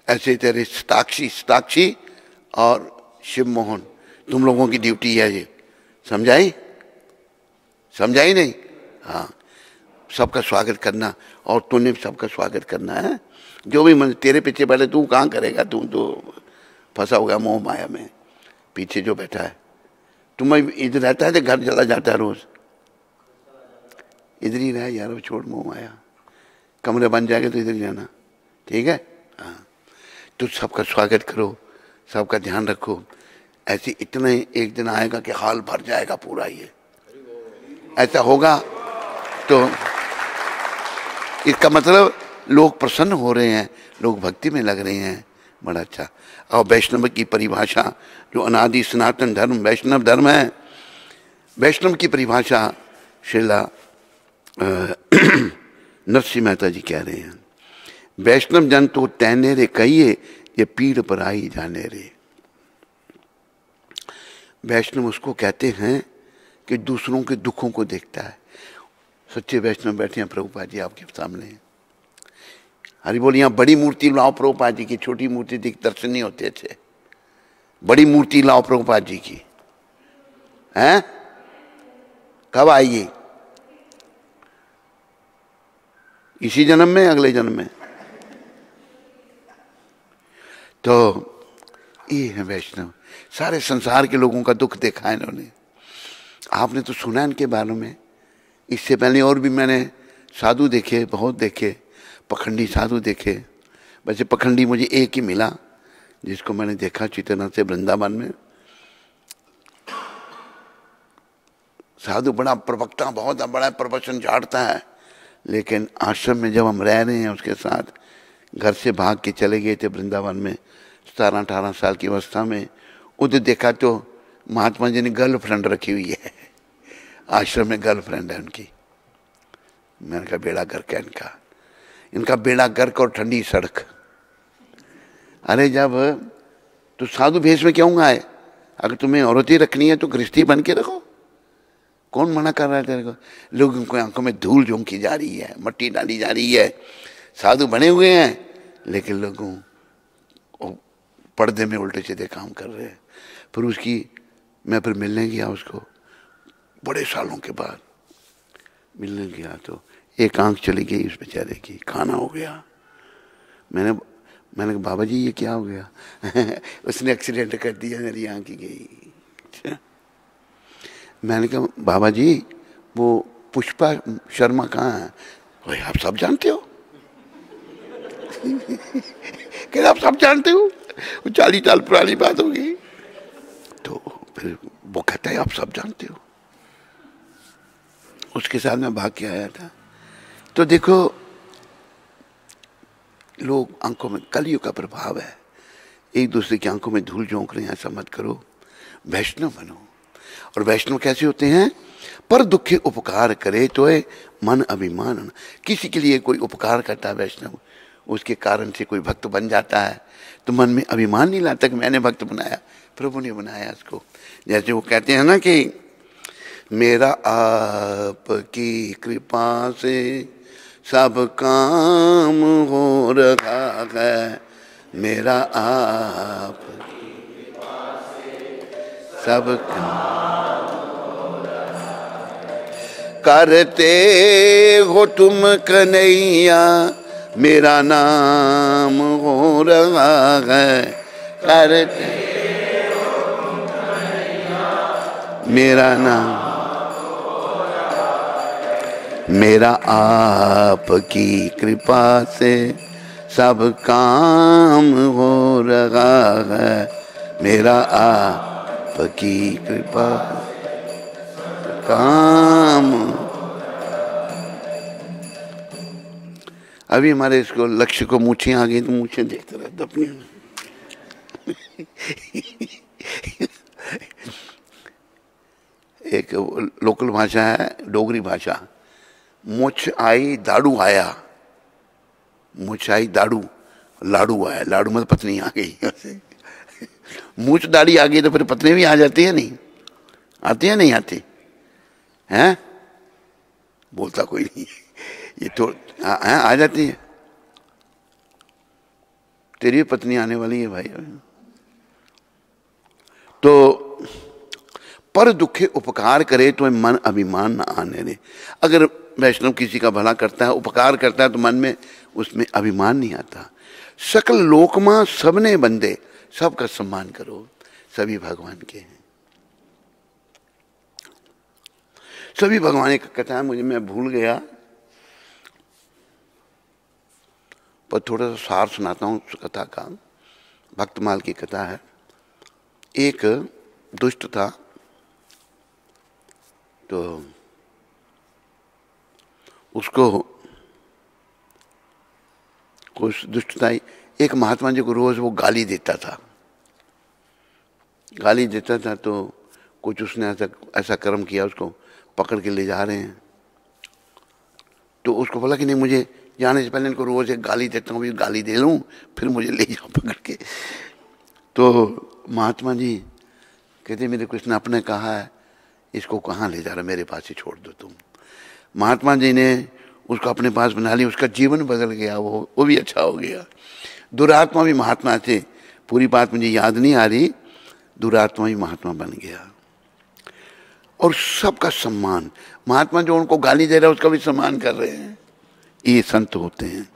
ऐसे तेरे साक्षी और शिव मोहन, तुम लोगों की ड्यूटी है ये, समझाई नहीं? हाँ, सबका स्वागत करना, और तूने सबका स्वागत करना है। जो भी मन तेरे पीछे बैठे, तू कहाँ करेगा, तू तो फंसा होगा मोह माया में। पीछे जो बैठा है, तुम इधर रहता है तो घर चला जाता है रोज, इधर ही रह यार, छोड़ मोह माया, कमरे बन जाएगा तो इधर ही रहना, ठीक है? हाँ, तो सबका स्वागत करो, सबका ध्यान रखो। ऐसे इतने एक दिन आएगा कि हाल भर जाएगा पूरा, ये ऐसा होगा तो इसका मतलब लोग प्रसन्न हो रहे हैं, लोग भक्ति में लग रहे हैं, बड़ा अच्छा। और वैष्णव की परिभाषा, जो अनादि सनातन धर्म वैष्णव धर्म है, वैष्णव की परिभाषा श्रीला नरसिंह मेहता जी कह रहे हैं, वैष्णव जन तो तैने रे कहिए, ये पीड़ पर आई जाने रे। वैष्णव उसको कहते हैं कि दूसरों के दुखों को देखता है। सच्चे वैष्णव बैठे हैं प्रभुपाद जी आपके सामने, हरि बोल। यहाँ बड़ी मूर्ति लाओ प्रभुपाद जी की, छोटी मूर्ति दिख दर्शन नहीं होते अच्छे। बड़ी मूर्ति लाओ प्रभुपाद जी की, हैं? कब आएगी? इसी जन्म में, अगले जन्म में? तो ये है वैष्णव। सारे संसार के लोगों का दुख देखा है इन्होंने। आपने तो सुना इनके बारे में। इससे पहले और भी मैंने साधु देखे, बहुत देखे, पखंडी साधु देखे। वैसे पखंडी मुझे एक ही मिला जिसको मैंने देखा चैतन्य से वृंदावन में। साधु बड़ा प्रवक्ता, बहुत बड़ा प्रवचन झाड़ता है, लेकिन आश्रम में जब हम रह रहे हैं उसके साथ, घर से भाग के चले गए थे वृंदावन में 17-18 साल की अवस्था में। उधर देखा तो महात्मा जी ने गर्लफ्रेंड रखी हुई है, आश्रम में गर्लफ्रेंड है उनकी। मैंने कहा बेड़ा गर्क है इनका बेड़ा गर्क और ठंडी सड़क। अरे जब तो साधु भेष में क्यों आए? अगर तुम्हें औरत ही रखनी है तो गृहस्थी बन के रखो, कौन मना कर रहा है तेरे को? लोगों को आंखों में धूल झोंकी जा रही है, मट्टी डाली जा रही है। साधु बने हुए हैं लेकिन लोगों पर्दे में उल्टे सीधे काम कर रहे हैं। फिर उसकी मैं फिर मिलने गया उसको, बड़े सालों के बाद मिलने गया तो एक आंख चली गई उस बेचारे की, खाना हो गया। मैंने कहा बाबा जी ये क्या हो गया? उसने एक्सीडेंट कर दिया, मेरी आंख ही गई। मैंने कहा बाबा जी वो पुष्पा शर्मा कहाँ है? भाई आप सब जानते हो? क्या आप सब जानते हो? 40 साल पुरानी बात होगी। तो फिर वो कहता है आप सब जानते हो। उसके साथ मैं भाग के आया था। तो देखो लोग आंखों में, कलयुग का प्रभाव है, एक दूसरे की आंखों में धूल झोंक रहे हैं। ऐसा मत करो, वैष्णव बनो। और वैष्णव कैसे होते हैं? पर दुखे उपकार करे तो मन अभिमान। किसी के लिए कोई उपकार करता है वैष्णव, उसके कारण से कोई भक्त बन जाता है तो मन में अभिमान नहीं लाता कि मैंने भक्त बनाया, प्रभु ने बनाया उसको। जैसे वो कहते हैं ना कि मेरा आपकी कृपा से सब काम हो रहा है, मेरा आपकी कृपा से सब काम हो रहा है। करते हो तुम कन्हैया मेरा नाम हो रहा है, करते हो तुम कन्हैया मेरा नाम, मेरा आपकी कृपा से सब काम हो रहा है, मेरा आपकी कृपा से काम। अभी हमारे इसको लक्ष्य को मूछें आ गई तो मूछें देखते रहते अपनी। एक लोकल भाषा है, डोगरी भाषा, मुछ आई दाड़ू आया, मुछ आई दाड़ू, लाड़ू आया, लाड़ू मतलब पत्नी आ गई। मूछ दाढ़ी आ गई तो फिर पत्नी भी आ जाती है, नहीं आती है, नहीं आती हैं? बोलता कोई नहीं, ये तो आ जाती है। तेरी पत्नी आने वाली है भाई। तो पर दुखे उपकार करे तो मन अभिमान न आने दे। अगर वैष्णव किसी का भला करता है, उपकार करता है, तो मन में उसमें अभिमान नहीं आता। सकल लोकमा सबने बंदे, सबका सम्मान करो, सभी भगवान के हैं, सभी भगवान की कथा है। मुझे, मैं भूल गया, पर थोड़ा सा सार सुनाता हूँ उस कथा का। भक्तमाल की कथा है। एक दुष्ट था, तो उसको कुछ दुष्ट था, एक महात्मा जी को रोज वो गाली देता था, गाली देता था। तो कुछ उसने ऐसा कर्म किया, उसको पकड़ के ले जा रहे हैं। तो उसको बोला कि नहीं, मुझे जाने से पहले इनको रोज एक गाली देता हूँ, गाली दे लूँ, फिर मुझे ले जाओ पकड़ के। तो महात्मा जी कहते मेरे कृष्ण आपने कहा है, इसको कहाँ ले जा रहा, मेरे पास ही छोड़ दो तुम। महात्मा जी ने उसको अपने पास बना लिया, उसका जीवन बदल गया, वो भी अच्छा हो गया। दुरात्मा भी महात्मा थे, पूरी बात मुझे याद नहीं आ रही, दुरात्मा भी महात्मा बन गया। और सबका सम्मान, महात्मा जो उनको गाली दे रहा है उसका भी सम्मान कर रहे हैं, ये संत होते हैं।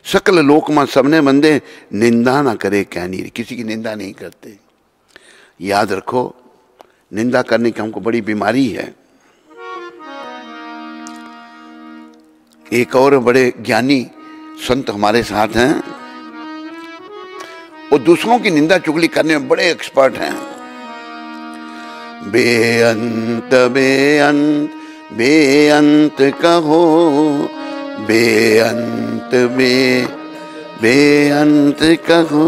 सकल लोक में सबने बंदे, निंदा ना करे कहनी, किसी की निंदा नहीं करते। याद रखो, निंदा करने की हमको बड़ी बीमारी है। एक और बड़े ज्ञानी संत हमारे साथ हैं, वो दूसरों की निंदा चुगली करने में बड़े एक्सपर्ट हैं। बेअंत बेअंत बेअंत कहो, बेअंत बेअंत कहो,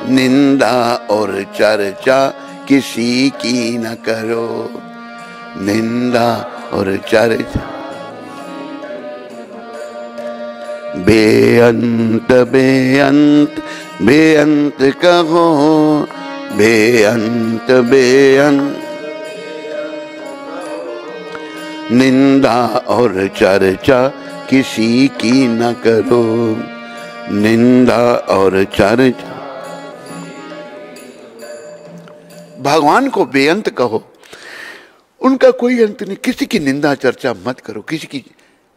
निंदा और चर्चा किसी की न करो, निंदा और चर्चा। बेअंत बेअंत बेअंत कहो, बेअंत बेअंत, निंदा और चर्चा किसी की न करो, निंदा और चर्चा। भगवान को बेअंत कहो, उनका कोई अंत नहीं, किसी की निंदा चर्चा मत करो, किसी की,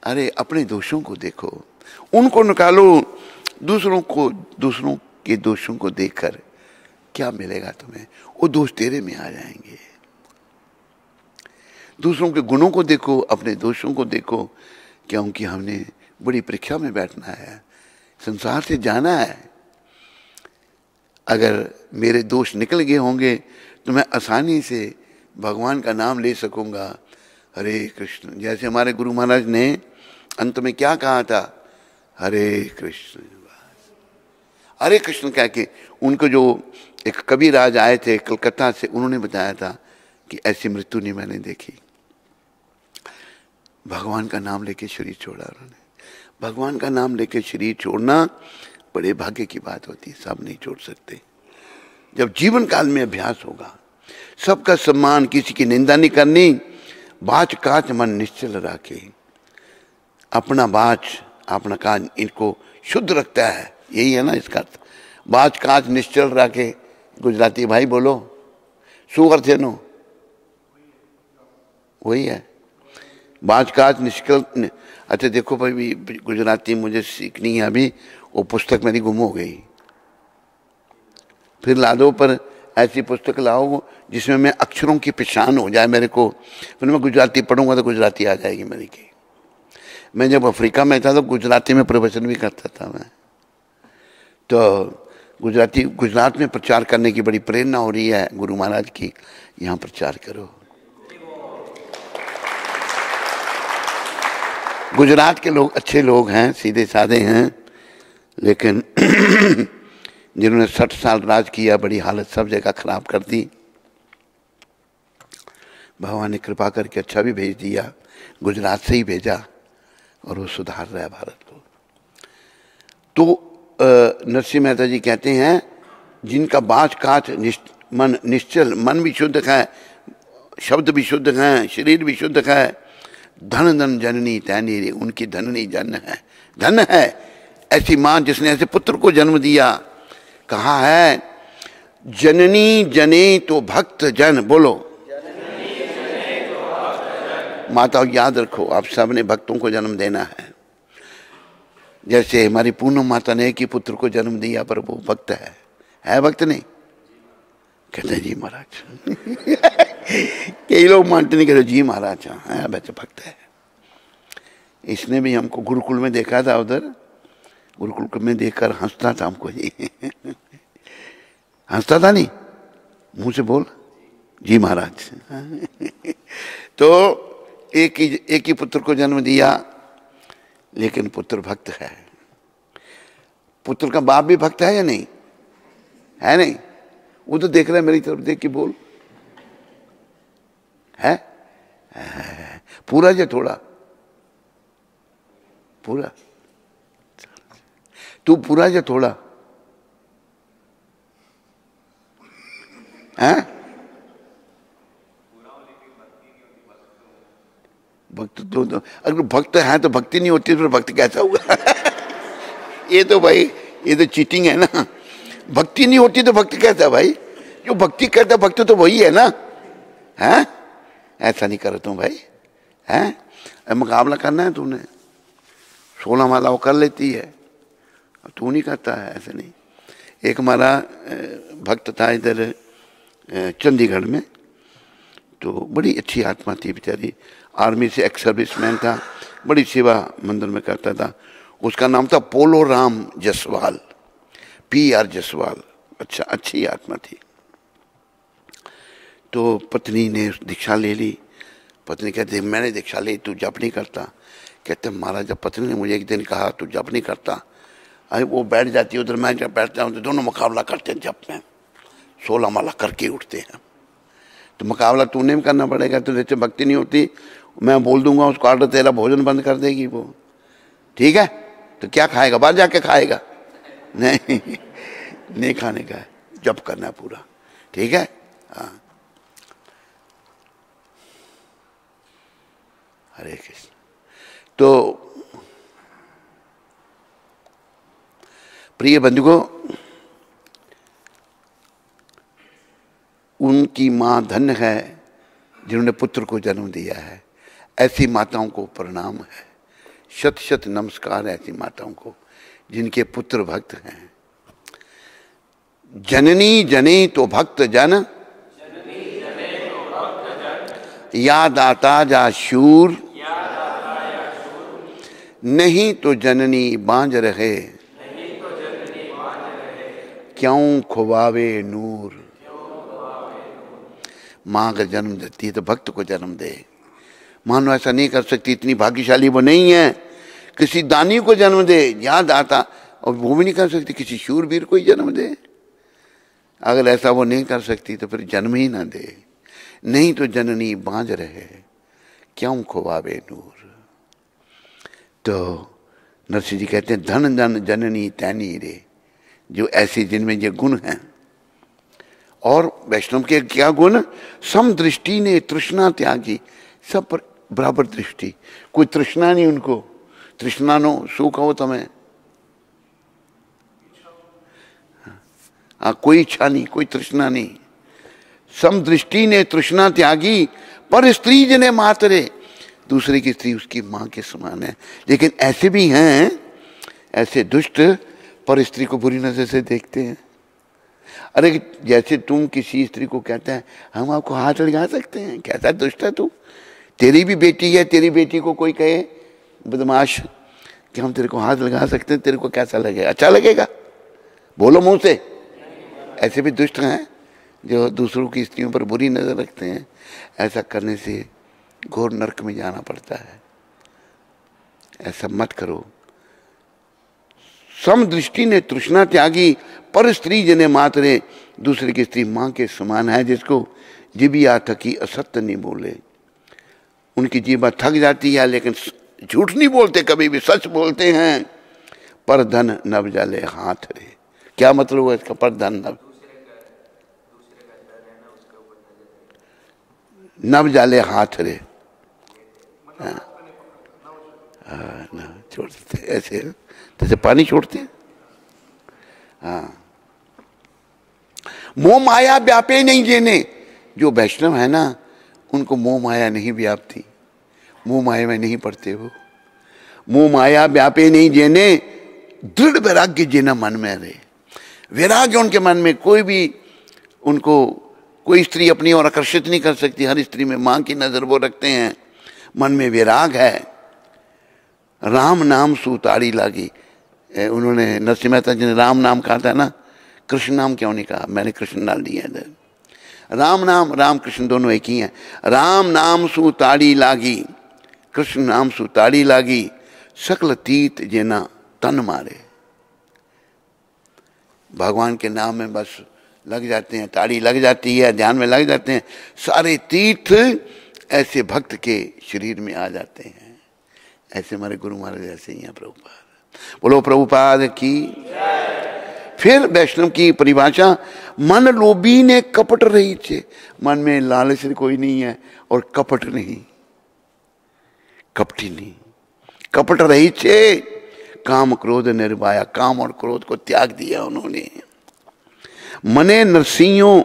अरे अपने दोषों को देखो, उनको निकालो। दूसरों के दोषों को देखकर क्या मिलेगा तुम्हें, वो दोष तेरे में आ जाएंगे। दूसरों के गुणों को देखो, अपने दोषों को देखो, क्योंकि हमने बड़ी परीक्षा में बैठना है, संसार से जाना है। अगर मेरे दोष निकल गए होंगे तो मैं आसानी से भगवान का नाम ले सकूंगा, हरे कृष्ण। जैसे हमारे गुरु महाराज ने अंत में क्या कहा था, हरे कृष्ण, हरे कृष्ण कह के। उनको जो एक कबीराज आए थे कलकत्ता से, उन्होंने बताया था कि ऐसी मृत्यु नहीं मैंने देखी। भगवान का नाम लेके शरीर छोड़ा उन्होंने। भगवान का नाम लेके शरीर छोड़ना बड़े भाग्य की बात होती है, सब नहीं छोड़ सकते। जब जीवन काल में अभ्यास होगा, सबका सम्मान, किसी की निंदा नहीं करनी, बाच काच मन निश्चल रखे। अपना बाच अपना काज इनको शुद्ध रखता है, यही है ना इसका अर्थ। बाच काच निश्चल रखे, गुजराती भाई बोलो, शू अर्थ है नो, वही है बाच काच निश्चल। अच्छा देखो भाई, गुजराती मुझे सीखनी है अभी, वो पुस्तक मेरी गुम हो गई, फिर ला दो, पर ऐसी पुस्तक लाओ जिसमें मैं अक्षरों की पहचान हो जाए मेरे को, फिर मैं गुजराती पढ़ूंगा तो गुजराती आ जाएगी मेरी की। मैं जब अफ्रीका में था तो गुजराती में प्रवचन भी करता था मैं, तो गुजराती गुजरात में प्रचार करने की बड़ी प्रेरणा हो रही है गुरु महाराज की, यहाँ प्रचार करो। गुजरात के लोग अच्छे लोग हैं, सीधे साधे हैं, लेकिन जिन्होंने 60 साल राज किया, बड़ी हालत सब जगह खराब कर दी। भगवान ने कृपा करके अच्छा भी भेज दिया, गुजरात से ही भेजा, और वो सुधार रहा है भारत को। तो नरसिंह मेहता जी कहते हैं जिनका बाँच काच मन निश्चल, मन भी शुद्ध है, शब्द भी शुद्ध हैं, शरीर भी शुद्ध है। धन धन जननी तैनी रे, उनकी धननी जन है, धन है ऐसी माँ जिसने ऐसे पुत्र को जन्म दिया। कहा है जननी जने तो भक्त जन, बोलो माताओं याद रखो आप सब ने भक्तों को जन्म देना है। जैसे हमारी पूनम माता ने एक ही पुत्र को जन्म दिया पर वो भक्त है भक्त नहीं? कहते हैं जी महाराज कई लोग मानते नहीं, कहते जी महाराज है बच्चा भक्त है। इसने भी हमको गुरुकुल में देखा था, उधर गुरुकुल में देखकर हंसता था हमको जी हंसता था नहीं, मुंह से बोल जी महाराज तो एक ही पुत्र को जन्म दिया, लेकिन पुत्र भक्त है। पुत्र का बाप भी भक्त है या नहीं? है नहीं? वो तो देख रहा है मेरी तरफ, देख के बोल है पूरा या थोड़ा? पूरा। तू पूरा या थोड़ा है? भक्त तो अगर भक्त है तो भक्ति नहीं होती तो भक्त कैसा हुआ ये तो भाई ये तो चीटिंग है ना। भक्ति नहीं होती तो भक्त कैसा भाई? जो भक्ति करता भक्त तो वही है ना। हैं? ऐसा नहीं कर तुम भाई, हैं? मुकाबला करना है तूने, 16 माला वो कर लेती है, तू नहीं करता है, ऐसे नहीं। एक हमारा भक्त था इधर चंडीगढ़ में, तो बड़ी अच्छी आत्मा थी बेचारी, आर्मी से एक्स सर्विसमैन था, बड़ी सेवा मंदिर में करता था। उसका नाम था पोलो राम जसवाल, PR जसवाल, अच्छा अच्छी आत्मा थी। तो पत्नी ने दीक्षा ले ली। पत्नी कहती मैंने दीक्षा ली, तू जप नहीं करता? कहते महाराज जब पत्नी ने मुझे एक दिन कहा तू जप नहीं करता, अरे वो बैठ जाती है उधर, मैं जब बैठता हूँ तो दोनों मुकाबला करते हैं जप में, 16 माला करके उठते हैं। तो मुकाबला तूने भी करना पड़ेगा, तो जैसे भक्ति नहीं होती मैं बोल दूंगा उसको ऑर्डर, तेरा भोजन बंद कर देगी वो, ठीक है? तो क्या खाएगा? बाहर जाके खाएगा? नहीं नहीं खाने का है, जप करना है पूरा, ठीक है? हाँ। हरे कृष्ण। तो प्रिय बंधुओं, उनकी माँ धन्य है जिन्होंने पुत्र को जन्म दिया है। ऐसी माताओं को प्रणाम है, शत शत नमस्कार ऐसी माताओं को जिनके पुत्र भक्त हैं। जननी जने तो भक्त जन, या दाता जा शूर, नहीं तो जननी बांझ रहे, क्यों खुवावे नूर। माँ अगर जन्म देती है तो भक्त को जन्म दे। मानो ऐसा नहीं कर सकती, इतनी भाग्यशाली वो नहीं है, किसी दानी को जन्म दे, याद आता, और वो भी नहीं कर सकती किसी शूरवीर को ही जन्म दे। अगर ऐसा वो नहीं कर सकती तो फिर जन्म ही ना दे। नहीं तो जननी बांझ रहे, क्यों खुवावे नूर। तो नरसिंह जी कहते हैं धन धन जननी तैनी रे, जो ऐसे जिनमें ये गुण हैं। और वैष्णव के क्या गुण? सम दृष्टि ने तृष्णा त्यागी, सब पर बराबर दृष्टि, कोई तृष्णा नहीं उनको। तृष्णा नो शू कहो तमें? हाँ, कोई इच्छा नहीं, कोई तृष्णा नहीं। सम दृष्टि ने तृष्णा त्यागी, पर स्त्री जने मातरे, दूसरे की स्त्री उसकी माँ के समान है। लेकिन ऐसे भी हैं, ऐसे दुष्ट पर स्त्री को बुरी नजर से देखते हैं। अरे जैसे तुम किसी स्त्री को कहते हैं हम आपको हाथ लगा सकते हैं, कैसा दुष्ट है तू। तेरी भी बेटी है, तेरी बेटी को कोई कहे बदमाश कि हम तेरे को हाथ लगा सकते हैं, तेरे को कैसा लगेगा? अच्छा लगेगा? बोलो मुंह से। ऐसे भी दुष्ट हैं जो दूसरों की स्त्रियों पर बुरी नजर रखते हैं। ऐसा करने से घोर नरक में जाना पड़ता है। ऐसा मत करो। सम दृष्टि ने तृष्णा त्यागी, पर स्त्री जने मातरे, दूसरे की स्त्री माँ के समान है। जिसको जीभिया थकी असत्य नहीं बोले। उनकी जीभा थक जाती है लेकिन झूठ नहीं बोलते, कभी भी सच बोलते हैं। पर धन नभ जाले हाथ रे। क्या मतलब है इसका? पर धन नभ, नव जाले हाथ रे, ना छोड़ देते ऐसे, जैसे पानी छोड़ते हैं। हाँ, मोह माया व्यापे नहीं जेने। जो वैष्णव है ना, उनको मोह माया नहीं व्यापती, मोह माया में नहीं पड़ते वो। मोह माया व्यापे नहीं जेने, दृढ़ वैराग्य जेना मन में रहे। वैराग्य उनके मन में, कोई भी उनको कोई स्त्री अपनी ओर आकर्षित नहीं कर सकती। हर स्त्री में मां की नजर वो रखते हैं, मन में वैराग है। राम नाम सुताड़ी लागी। उन्होंने नरसिंह मेहता जी ने राम नाम कहा था ना, कृष्ण नाम क्यों नहीं कहा? मैंने कृष्ण डाल दिया इधर। राम नाम, राम कृष्ण दोनों एक ही हैं। राम नाम सुताड़ी लागी, कृष्ण नाम सुताड़ी लागी, सकल तीत जेना तन मारे। भगवान के नाम में बस लग जाते हैं, ताड़ी लग जाती है, ध्यान में लग जाते हैं, सारे तीर्थ ऐसे भक्त के शरीर में आ जाते हैं। ऐसे हमारे गुरु महाराज ऐसे ही हैं प्रभुपाद। बोलो प्रभुपाद की। फिर वैष्णव की परिभाषा, मन लोभी ने कपट रही थे। मन में लालच कोई नहीं है और कपट नहीं, कपटी नहीं, कपट रही थे। काम क्रोध निर्वाया, काम और क्रोध को त्याग दिया उन्होंने। मने नरसिंहों,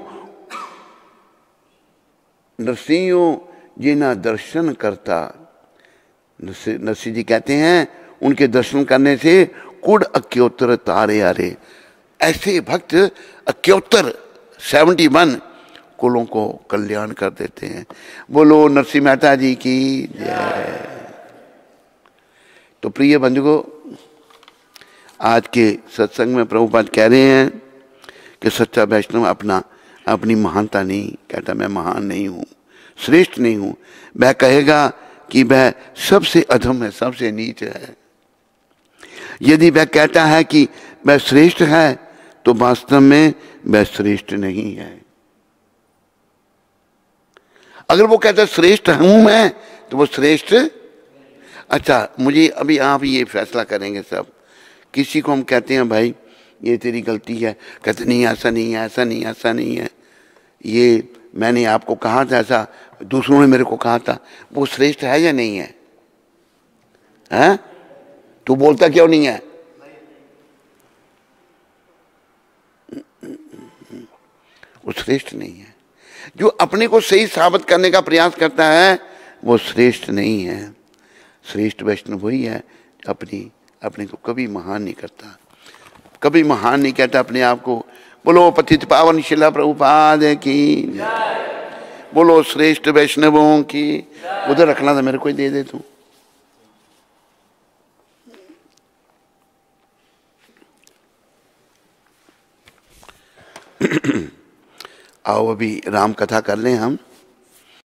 नरसिंहों जिना दर्शन करता। नरसिंह जी कहते हैं उनके दर्शन करने से कुड़ अक्योत्तर तारे आरे। ऐसे भक्त अक्योत्तर 71 कुलों को कल्याण कर देते हैं। बोलो नरसिंह मेहता जी की जय। तो प्रिय बंधुओं, आज के सत्संग में प्रभुपाद कह रहे हैं कि सच्चा वैष्णव अपनी महानता नहीं कहता, मैं महान नहीं हूं, श्रेष्ठ नहीं हूं। वह कहेगा कि वह सबसे अधम है, सबसे नीच है। यदि वह कहता है कि वह श्रेष्ठ है, तो वास्तव में वह श्रेष्ठ नहीं है। अगर वो कहता है श्रेष्ठ हूं मैं, तो वो श्रेष्ठ। अच्छा, मुझे अभी आप ये फैसला करेंगे सब। किसी को हम कहते हैं भाई ये तेरी गलती है, कहते नहीं ऐसा नहीं है, ऐसा नहीं, ऐसा नहीं है, ये मैंने आपको कहा था, ऐसा दूसरों ने मेरे को कहा था। वो श्रेष्ठ है या नहीं है? हैं? तू बोलता क्यों नहीं है? वो श्रेष्ठ नहीं है। जो अपने को सही साबित करने का प्रयास करता है, वो श्रेष्ठ नहीं है। श्रेष्ठ वैष्णव वही है अपने को कभी महान नहीं करता, कभी महान नहीं कहता अपने आप को। बोलो पतित पावन शिला प्रभुपाद की, बोलो श्रेष्ठ वैष्णवों की। उधर रखना था, मेरे को ही दे दे तू। आओ अभी राम कथा कर लें हम।